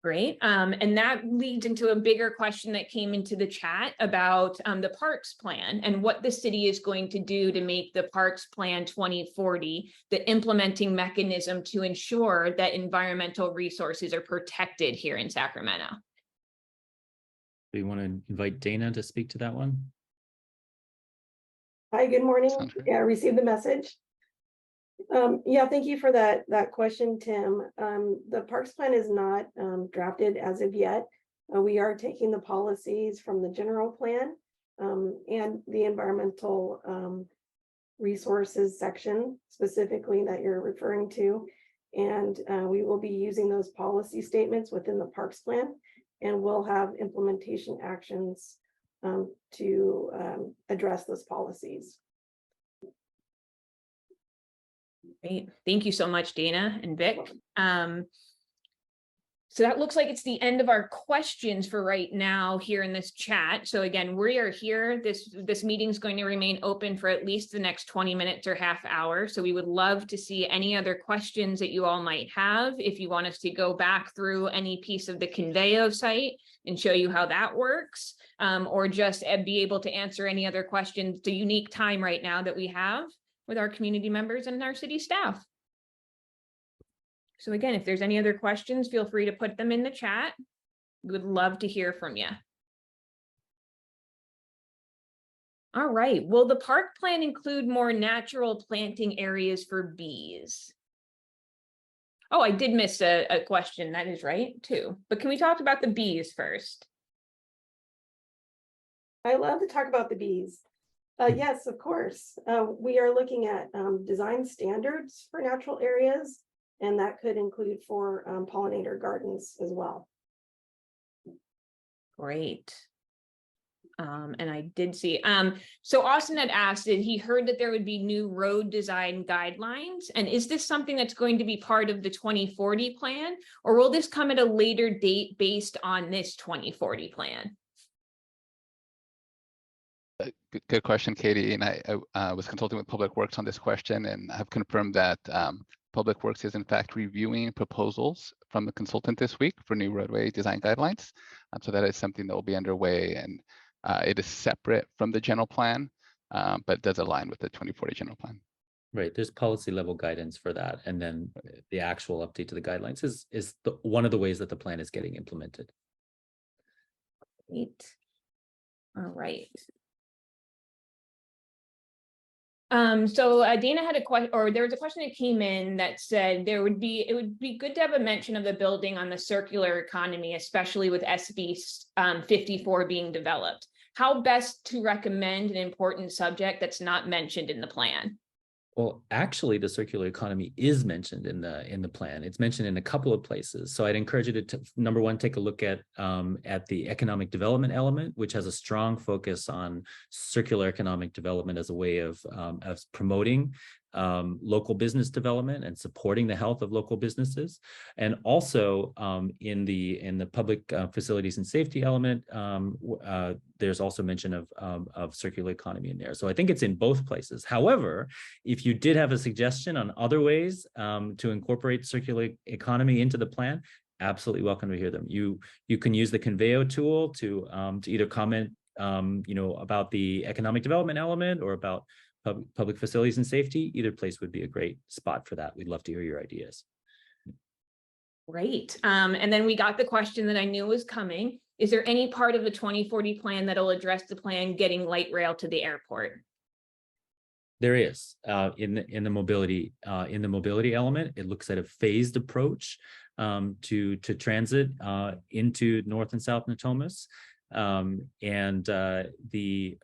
Great. And that leads into a bigger question that came into the chat about the parks plan and what the city is going to do to make the parks plan 2040 the implementing mechanism to ensure that environmental resources are protected here in Sacramento. Do you want to invite Dana to speak to that one? Hi, good morning. Yeah, I received the message. Yeah, thank you for that question, Tim. The parks plan is not drafted as of yet. We are taking the policies from the general plan and the environmental resources section specifically that you're referring to. And we will be using those policy statements within the parks plan, and we'll have implementation actions to address those policies. Great. Thank you so much, Dana and Vic. So that looks like it's the end of our questions for right now here in this chat. So again, we are here. This meeting is going to remain open for at least the next 20 minutes or half hour. So we would love to see any other questions that you all might have. If you want us to go back through any piece of the Conveo site and show you how that works, or just be able to answer any other questions, the unique time right now that we have with our community members and our city staff. So again, if there's any other questions, feel free to put them in the chat. We would love to hear from you. All right, will the park plan include more natural planting areas for bees? Oh, I did miss a question, that is right too. But can we talk about the bees first? I love to talk about the bees. Yes, of course. We are looking at design standards for natural areas, and that could include for pollinator gardens as well. Great. And I did see, so Austin had asked that he heard that there would be new road design guidelines. And is this something that's going to be part of the 2040 plan, or will this come at a later date based on this 2040 plan? Good question, Katie. And I was consulting with Public Works on this question and have confirmed that Public Works is in fact reviewing proposals from the consultant this week for new roadway design guidelines. So that is something that will be underway, and it is separate from the general plan, but does align with the 2040 general plan. Right, there's policy level guidance for that. And then the actual update to the guidelines is one of the ways that the plan is getting implemented. Great. All right. So Dana had a question, or there was a question that came in that said it would be good to have a mention of the building on the circular economy, especially with SB 54 being developed. How best to recommend an important subject that's not mentioned in the plan? Well, actually, the circular economy is mentioned in the plan. It's mentioned in a couple of places. So I'd encourage you to number one, take a look at the economic development element, which has a strong focus on circular economic development as a way of promoting local business development and supporting the health of local businesses. And also in the public facilities and safety element, there's also mention of circular economy in there. So I think it's in both places. However, if you did have a suggestion on other ways to incorporate circular economy into the plan, absolutely welcome to hear them. You can use the Conveo tool to either comment about the economic development element or about public facilities and safety. Either place would be a great spot for that. We'd love to hear your ideas. Great. And then we got the question that I knew was coming. Is there any part of the 2040 plan that'll address the plan getting light rail to the airport? There is in the mobility element. It looks at a phased approach to transit into North and South Natomas, and the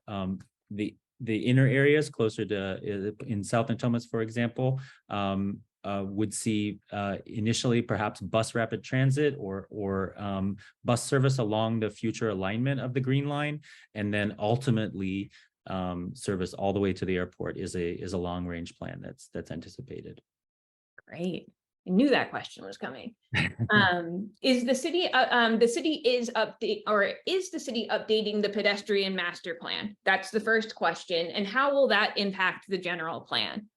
inner areas closer to in South Natomas, for example, would see initially perhaps bus rapid transit or bus service along the future alignment of the Green Line, and then ultimately service all the way to the airport is a long range plan that's anticipated. Great. I knew that question was coming. Is the city updating the pedestrian master plan? That's the first question. And how will that impact the general plan?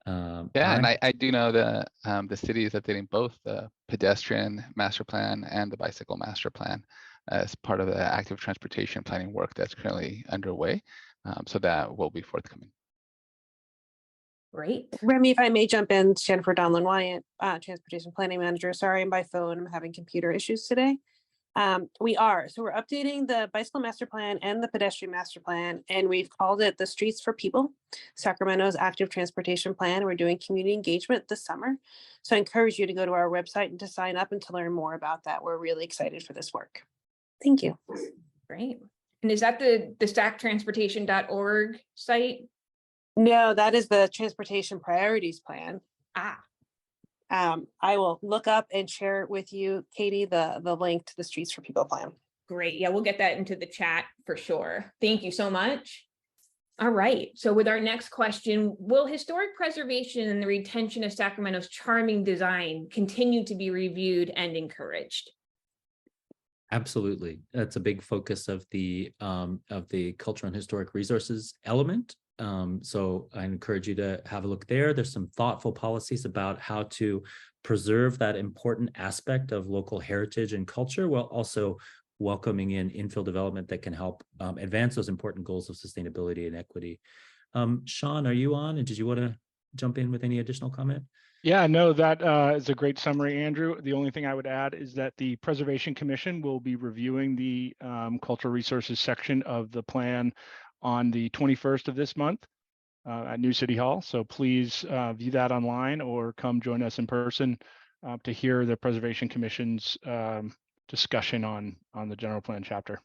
Yeah, and I do know that the city is updating both the pedestrian master plan and the bicycle master plan as part of the active transportation planning work that's currently underway. So that will be forthcoming. Great. Remy, if I may jump in, Jennifer Donlin Wyatt, Transportation Planning Manager. Sorry, I'm by phone. I'm having computer issues today. So we're updating the bicycle master plan and the pedestrian master plan, and we've called it the Streets for People, Sacramento's active transportation plan. We're doing community engagement this summer. So I encourage you to go to our website and to sign up and to learn more about that. We're really excited for this work. Thank you. Great. And is that the stacktransportation.org site? No, that is the Transportation Priorities Plan. I will look up and share with you, Katie, the link to the Streets for People plan. Great. Yeah, we'll get that into the chat for sure. Thank you so much. All right. So with our next question, will historic preservation and the retention of Sacramento's charming design continue to be reviewed and encouraged? Absolutely. That's a big focus of the cultural and historic resources element. So I encourage you to have a look there. There's some thoughtful policies about how to preserve that important aspect of local heritage and culture, while also welcoming in infill development that can help advance those important goals of sustainability and equity. Sean, are you on? And did you want to jump in with any additional comment? Yeah, no, that is a great summary, Andrew. The only thing I would add is that the Preservation Commission will be reviewing the cultural resources section of the plan on the 21st of this month at New City Hall. So please view that online or come join us in person to hear the Preservation Commission's discussion on the general plan chapter.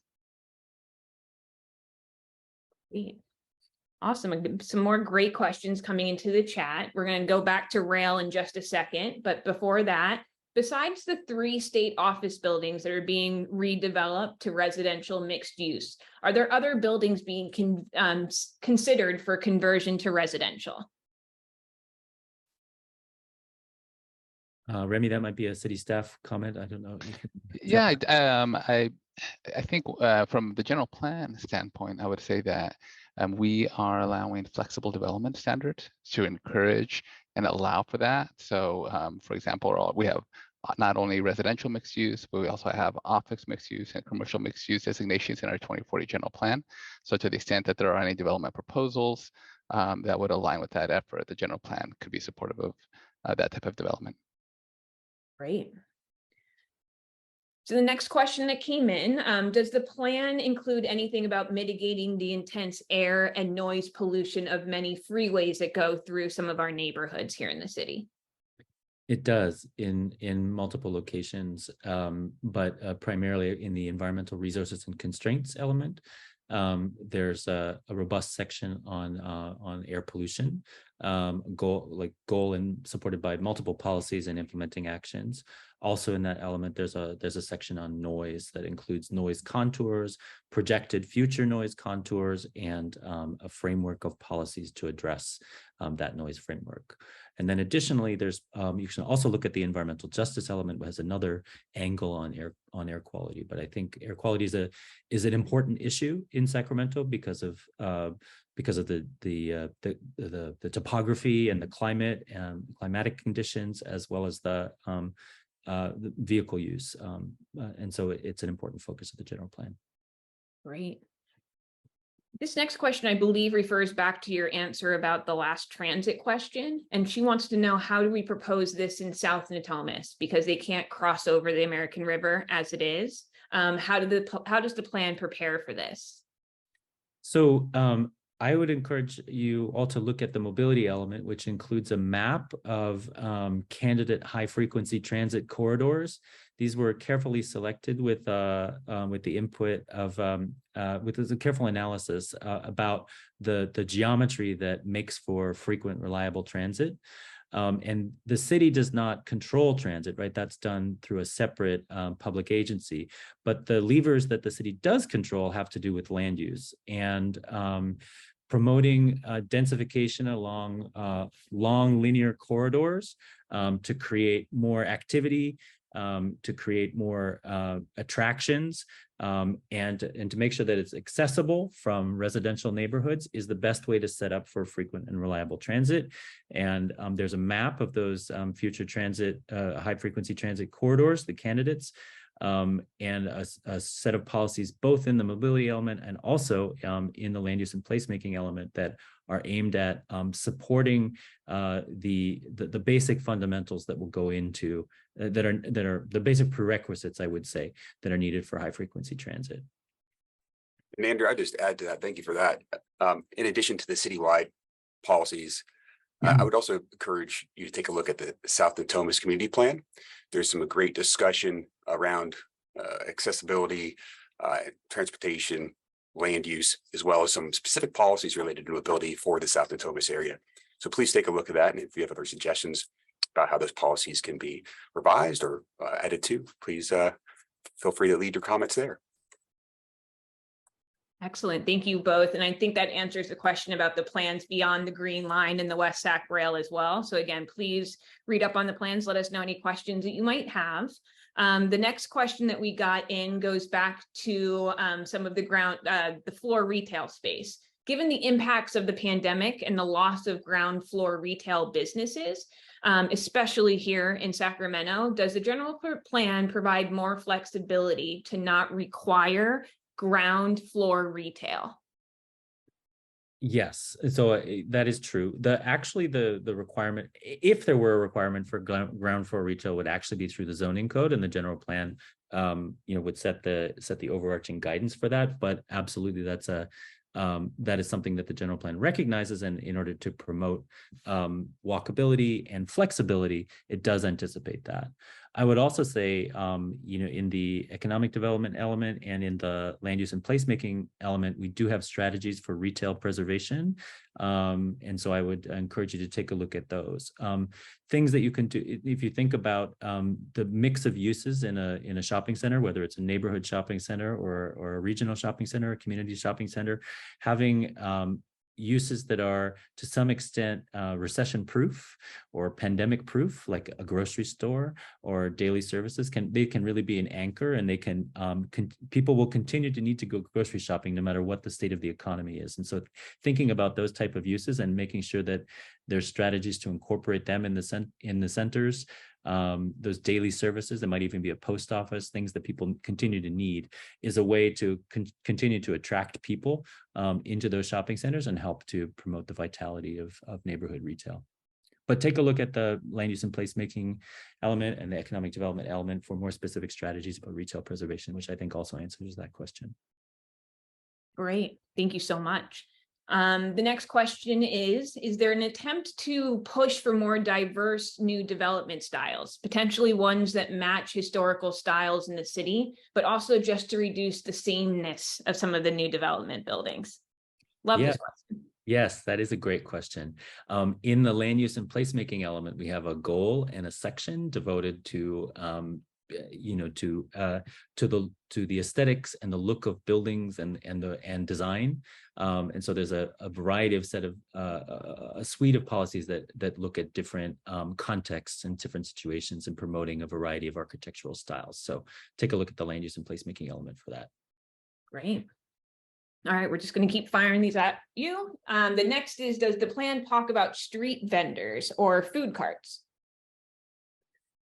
Awesome. Some more great questions coming into the chat. We're going to go back to rail in just a second. But before that, besides the 3 state office buildings that are being redeveloped to residential mixed use, are there other buildings being considered for conversion to residential? Remy, that might be a city staff comment. I don't know. Yeah, I think from the general plan standpoint, I would say that we are allowing flexible development standards to encourage and allow for that. So, for example, we have not only residential mixed use, but we also have office mixed use and commercial mixed use designations in our 2040 general plan. So to the extent that there are any development proposals that would align with that effort, the general plan could be supportive of that type of development. Great. So the next question that came in, does the plan include anything about mitigating the intense air and noise pollution of many freeways that go through some of our neighborhoods here in the city? It does in multiple locations, but primarily in the environmental resources and constraints element. There's a robust section on air pollution, goal and supported by multiple policies and implementing actions. Also in that element, there's a section on noise that includes noise contours, projected future noise contours, and a framework of policies to address that noise framework. And then additionally, there's you can also look at the environmental justice element, which has another angle on air quality. But I think air quality is an important issue in Sacramento because of the topography and the climate and climatic conditions, as well as the vehicle use. And so it's an important focus of the general plan. Great. This next question, I believe, refers back to your answer about the last transit question. And she wants to know, how do we propose this in South Natomas? Because they can't cross over the American River as it is. How does the plan prepare for this? So I would encourage you all to look at the mobility element, which includes a map of candidate high-frequency transit corridors. These were carefully selected with the input of with a careful analysis about the geometry that makes for frequent, reliable transit. And the city does not control transit, right? That's done through a separate public agency. But the levers that the city does control have to do with land use and promoting densification along long linear corridors to create more activity, to create more attractions, and to make sure that it's accessible from residential neighborhoods is the best way to set up for frequent and reliable transit. And there's a map of those future transit, high frequency transit corridors, the candidates, and a set of policies both in the mobility element and also in the land use and placemaking element that are aimed at supporting the basic fundamentals that will go into that are the basic prerequisites, I would say, that are needed for high frequency transit. And Andrew, I just add to that. Thank you for that. In addition to the citywide policies, I would also encourage you to take a look at the South Natomas Community Plan. There's some great discussion around accessibility, transportation, land use, as well as some specific policies related to mobility for the South Natomas area. So please take a look at that. And if you have other suggestions about how those policies can be revised or added to, please feel free to lead your comments there. Excellent. Thank you both. And I think that answers the question about the plans beyond the Green Line and the West Sac Rail as well. So again, please read up on the plans. Let us know any questions that you might have. The next question that we got in goes back to some of the floor retail space. Given the impacts of the pandemic and the loss of ground floor retail businesses, especially here in Sacramento, does the general plan provide more flexibility to not require ground floor retail? Yes, so that is true. The requirement, if there were a requirement for ground floor retail, would actually be through the zoning code, and the general plan, would set the overarching guidance for that. But absolutely, that is something that the general plan recognizes, and in order to promote walkability and flexibility, it does anticipate that. I would also say, in the economic development element and in the land use and placemaking element, we do have strategies for retail preservation. And so I would encourage you to take a look at those. Things that you can do, if you think about the mix of uses in a shopping center, whether it's a neighborhood shopping center or a regional shopping center, a community shopping center, having uses that are to some extent recession-proof or pandemic-proof, like a grocery store or daily services, can really be an anchor, and they can people will continue to need to go grocery shopping no matter what the state of the economy is. And so, thinking about those type of uses and making sure that there's strategies to incorporate them in the centers. Those daily services, that might even be a post office, things that people continue to need, is a way to continue to attract people into those shopping centers and help to promote the vitality of neighborhood retail. But take a look at the land use and placemaking element and the economic development element for more specific strategies about retail preservation, which I think also answers that question. Great, thank you so much. The next question is there an attempt to push for more diverse new development styles, potentially ones that match historical styles in the city, but also just to reduce the sameness of some of the new development buildings? Love this question. Yes, that is a great question. In the land use and placemaking element, we have a goal and a section devoted to to the aesthetics and the look of buildings and design. And so there's a variety of a suite of policies that look at different contexts and different situations and promoting a variety of architectural styles. So take a look at the land use and placemaking element for that. Great. All right, we're just going to keep firing these at you. The next is, does the plan talk about street vendors or food carts?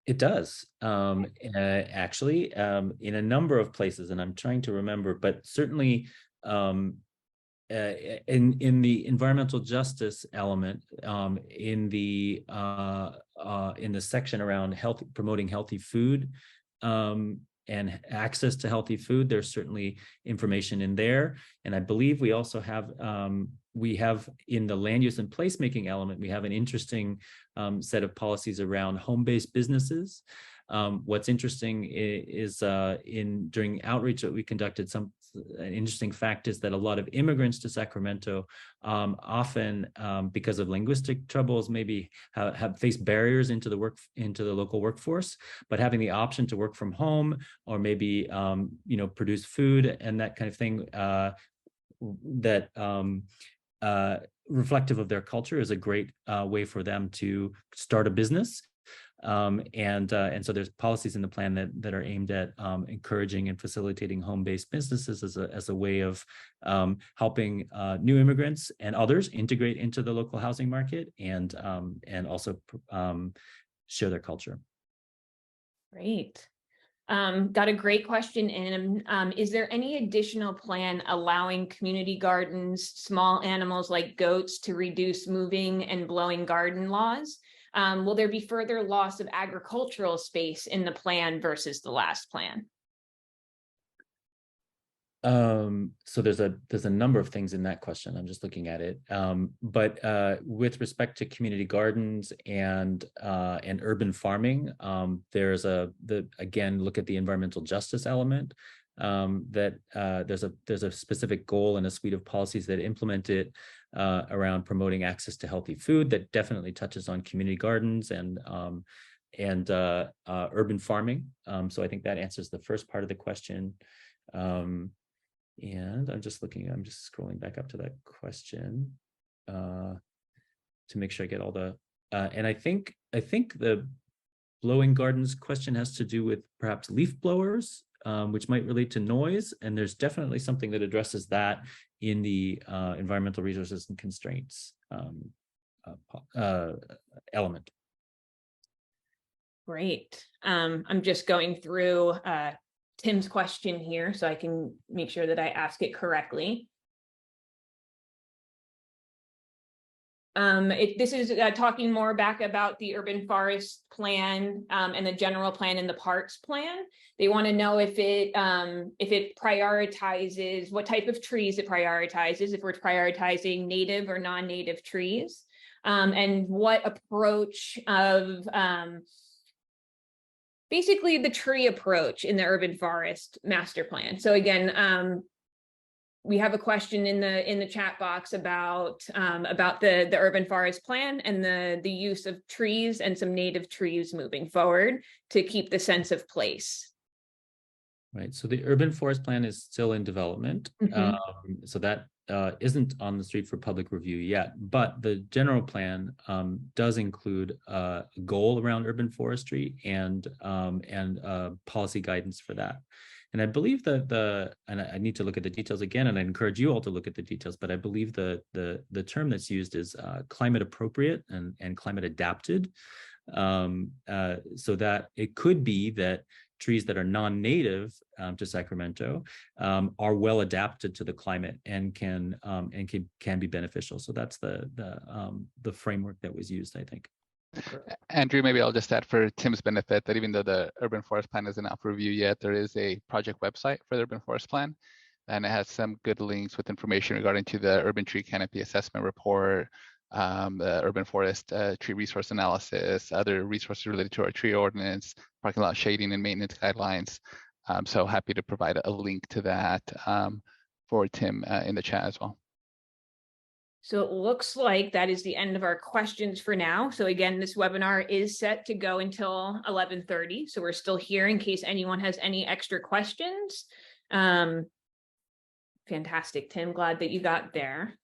It does, actually, in a number of places, and I'm trying to remember, but certainly in the environmental justice element, in the section around promoting healthy food, access to healthy food. There's certainly information in there. And I believe we also have, in the land use and placemaking element, we have an interesting set of policies around home-based businesses. What's interesting is during outreach that we conducted, an interesting fact is that a lot of immigrants to Sacramento often, because of linguistic troubles, maybe have faced barriers into the local workforce, but having the option to work from home or maybe produce food and that kind of thing reflective of their culture is a great way for them to start a business. And so there's policies in the plan that are aimed at encouraging and facilitating home-based businesses as a way of helping new immigrants and others integrate into the local housing market and also share their culture. Great. Got a great question in. Is there any additional plan allowing community gardens, small animals like goats to reduce moving and blowing garden laws? Will there be further loss of agricultural space in the plan versus the last plan? So there's a number of things in that question. I'm just looking at it. But with respect to community gardens and urban farming, there's again, look at the environmental justice element. That there's a specific goal and a suite of policies that implement it around promoting access to healthy food that definitely touches on community gardens and urban farming. So I think that answers the first part of the question. And I'm just scrolling back up to that question to make sure I get all the, and I think the blowing gardens question has to do with perhaps leaf blowers, which might relate to noise. And there's definitely something that addresses that in the environmental resources and constraints element. Great. I'm just going through Tim's question here so I can make sure that I ask it correctly. This is talking more back about the urban forest plan and the general plan and the parks plan. They want to know if it prioritizes what type of trees it prioritizes, if we're prioritizing native or non-native trees, and what approach of basically the tree approach in the urban forest master plan. So again, we have a question in the chat box about the urban forest plan and the use of trees and some native trees moving forward to keep the sense of place. Right. So the urban forest plan is still in development. So that isn't on the street for public review yet, but the general plan does include a goal around urban forestry and policy guidance for that. And I believe that and I need to look at the details again, and I encourage you all to look at the details, but I believe the term that's used is climate appropriate and climate adapted. So that it could be that trees that are non-native to Sacramento are well adapted to the climate and can be beneficial. So that's the framework that was used, I think. Andrew, maybe I'll just add for Tim's benefit that even though the urban forest plan isn't out for review yet, there is a project website for the urban forest plan, and it has some good links with information regarding to the urban tree canopy assessment report, the urban forest tree resource analysis, other resources related to our tree ordinance, parking lot shading and maintenance guidelines. So happy to provide a link to that for Tim in the chat as well. So it looks like that is the end of our questions for now. So again, this webinar is set to go until 11:30. So we're still here in case anyone has any extra questions. Fantastic, Tim. Glad that you got there.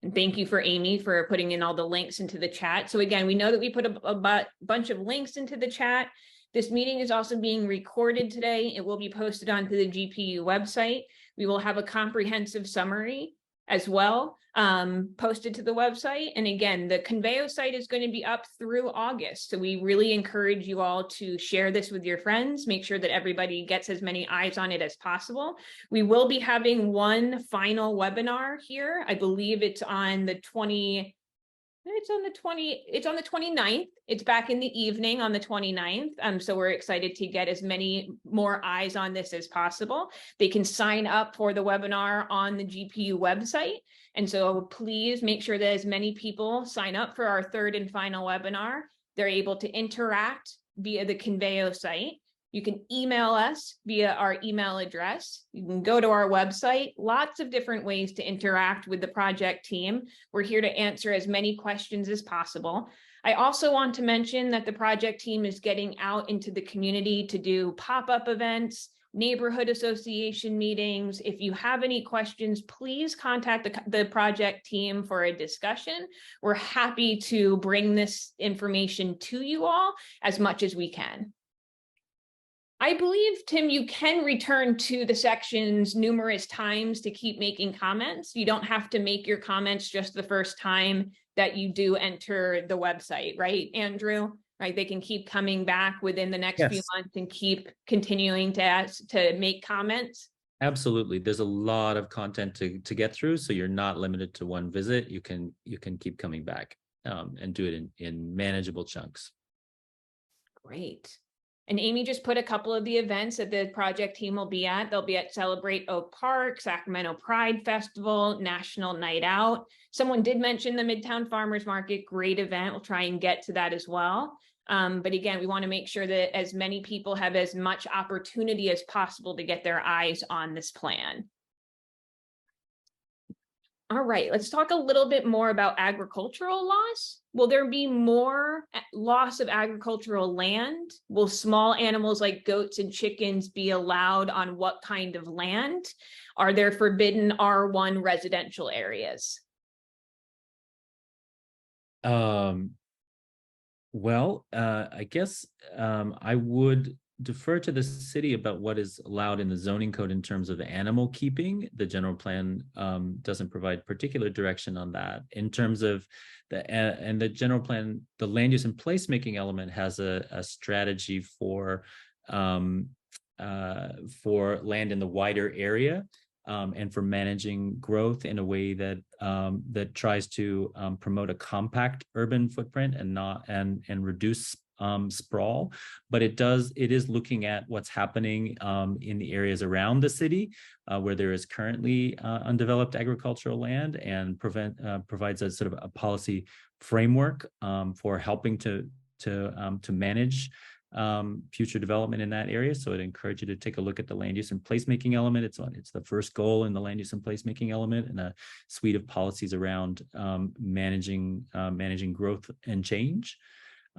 And thank you for Amy for putting in all the links into the chat. So again, we know that we put a bunch of links into the chat. This meeting is also being recorded today. It will be posted onto the GPU website. We will have a comprehensive summary as well posted to the website. And again, the Conveo site is going to be up through August. So we really encourage you all to share this with your friends, make sure that everybody gets as many eyes on it as possible. We will be having one final webinar here. I believe it's on the It's on the 29th. It's back in the evening on the 29th. So we're excited to get as many more eyes on this as possible. They can sign up for the webinar on the GPU website. And so please make sure that as many people sign up for our third and final webinar. They're able to interact via the Conveo site. You can email us via our email address. You can go to our website, lots of different ways to interact with the project team. We're here to answer as many questions as possible. I also want to mention that the project team is getting out into the community to do pop-up events, neighborhood association meetings. If you have any questions, please contact the project team for a discussion. We're happy to bring this information to you all as much as we can. I believe, Tim, you can return to the sections numerous times to keep making comments. You don't have to make your comments just the first time that you do enter the website, right, Andrew? Right, they can keep coming back within the next few months and keep continuing to make comments. Absolutely. There's a lot of content to get through, so you're not limited to one visit. You can keep coming back and do it in manageable chunks. Great. And Amy just put a couple of the events that the project team will be at. They'll be at Celebrate Oak Park, Sacramento Pride Festival, National Night Out. Someone did mention the Midtown Farmers Market, great event. We'll try and get to that as well. But again, we want to make sure that as many people have as much opportunity as possible to get their eyes on this plan. All right, let's talk a little bit more about agricultural loss. Will there be more loss of agricultural land? Will small animals like goats and chickens be allowed on what kind of land? Are there forbidden R1 residential areas? Well, I guess I would defer to the city about what is allowed in the zoning code in terms of animal keeping. The general plan doesn't provide particular direction on that. In terms of the general plan, the land use and placemaking element has a strategy for land in the wider area. And for managing growth in a way that that tries to promote a compact urban footprint and reduce sprawl, but it is looking at what's happening in the areas around the city where there is currently undeveloped agricultural land, and provides a sort of a policy framework for helping to manage future development in that area. So I'd encourage you to take a look at the land use and placemaking element. It's the first goal in the land use and placemaking element, and a suite of policies around managing growth and change.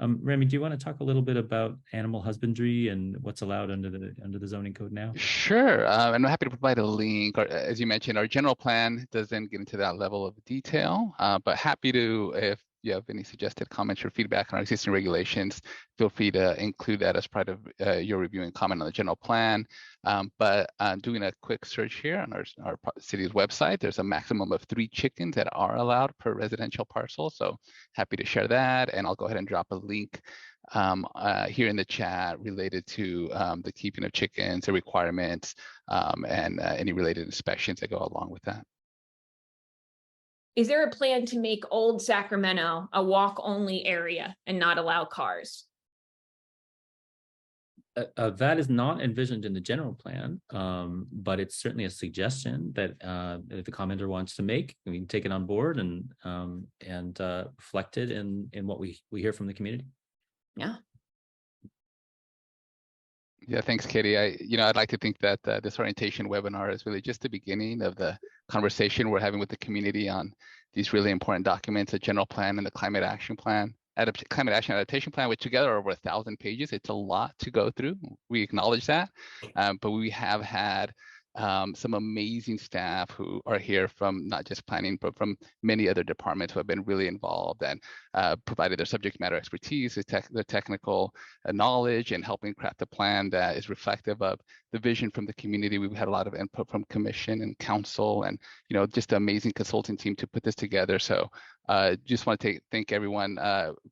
Remy, do you want to talk a little bit about animal husbandry and what's allowed under the zoning code now? Sure, and I'm happy to provide a link. As you mentioned, our general plan doesn't get into that level of detail, but happy to, if you have any suggested comments or feedback on our existing regulations, feel free to include that as part of your review and comment on the general plan. But doing a quick search here on our city's website, there's a maximum of 3 chickens that are allowed per residential parcel. So happy to share that, and I'll go ahead and drop a link here in the chat related to the keeping of chickens, the requirements, and any related inspections that go along with that. Is there a plan to make Old Sacramento a walk-only area and not allow cars? That is not envisioned in the general plan, but it's certainly a suggestion that if the commenter wants to make, we can take it on board and reflect it in what we hear from the community. Yeah. Yeah, thanks, Katie. I'd like to think that this orientation webinar is really just the beginning of the conversation we're having with the community on these really important documents, the general plan and the climate action plan, climate action adaptation plan, which together are over 1,000 pages. It's a lot to go through. We acknowledge that, but we have had some amazing staff who are here from not just planning, but from many other departments who have been really involved and provided their subject matter expertise, the technical knowledge, and helping craft a plan that is reflective of the vision from the community. We've had a lot of input from commission and council, and just an amazing consulting team to put this together. So just want to thank everyone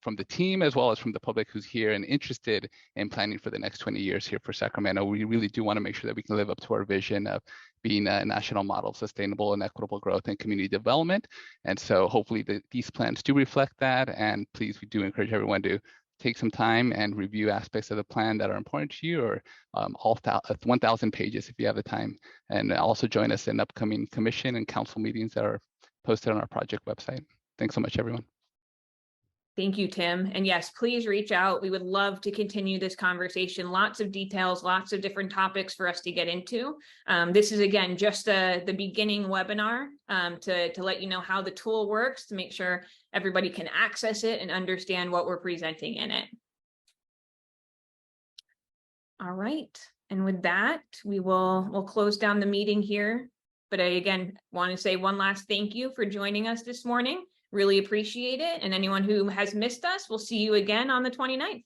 from the team as well as from the public who's here and interested in planning for the next 20 years here for Sacramento. We really do want to make sure that we can live up to our vision of being a national model of sustainable and equitable growth and community development. And so hopefully these plans do reflect that. And please, we do encourage everyone to take some time and review aspects of the plan that are important to you, or all 1,000 pages if you have the time. And also join us in upcoming commission and council meetings that are posted on our project website. Thanks so much, everyone. Thank you, Tim. And yes, please reach out. We would love to continue this conversation. Lots of details, lots of different topics for us to get into. This is, again, just the beginning webinar to let you know how the tool works, to make sure everybody can access it and understand what we're presenting in it. All right. And with that, we'll close down the meeting here. But I, again, want to say one last thank you for joining us this morning. Really appreciate it. And anyone who has missed us, we'll see you again on the 29th.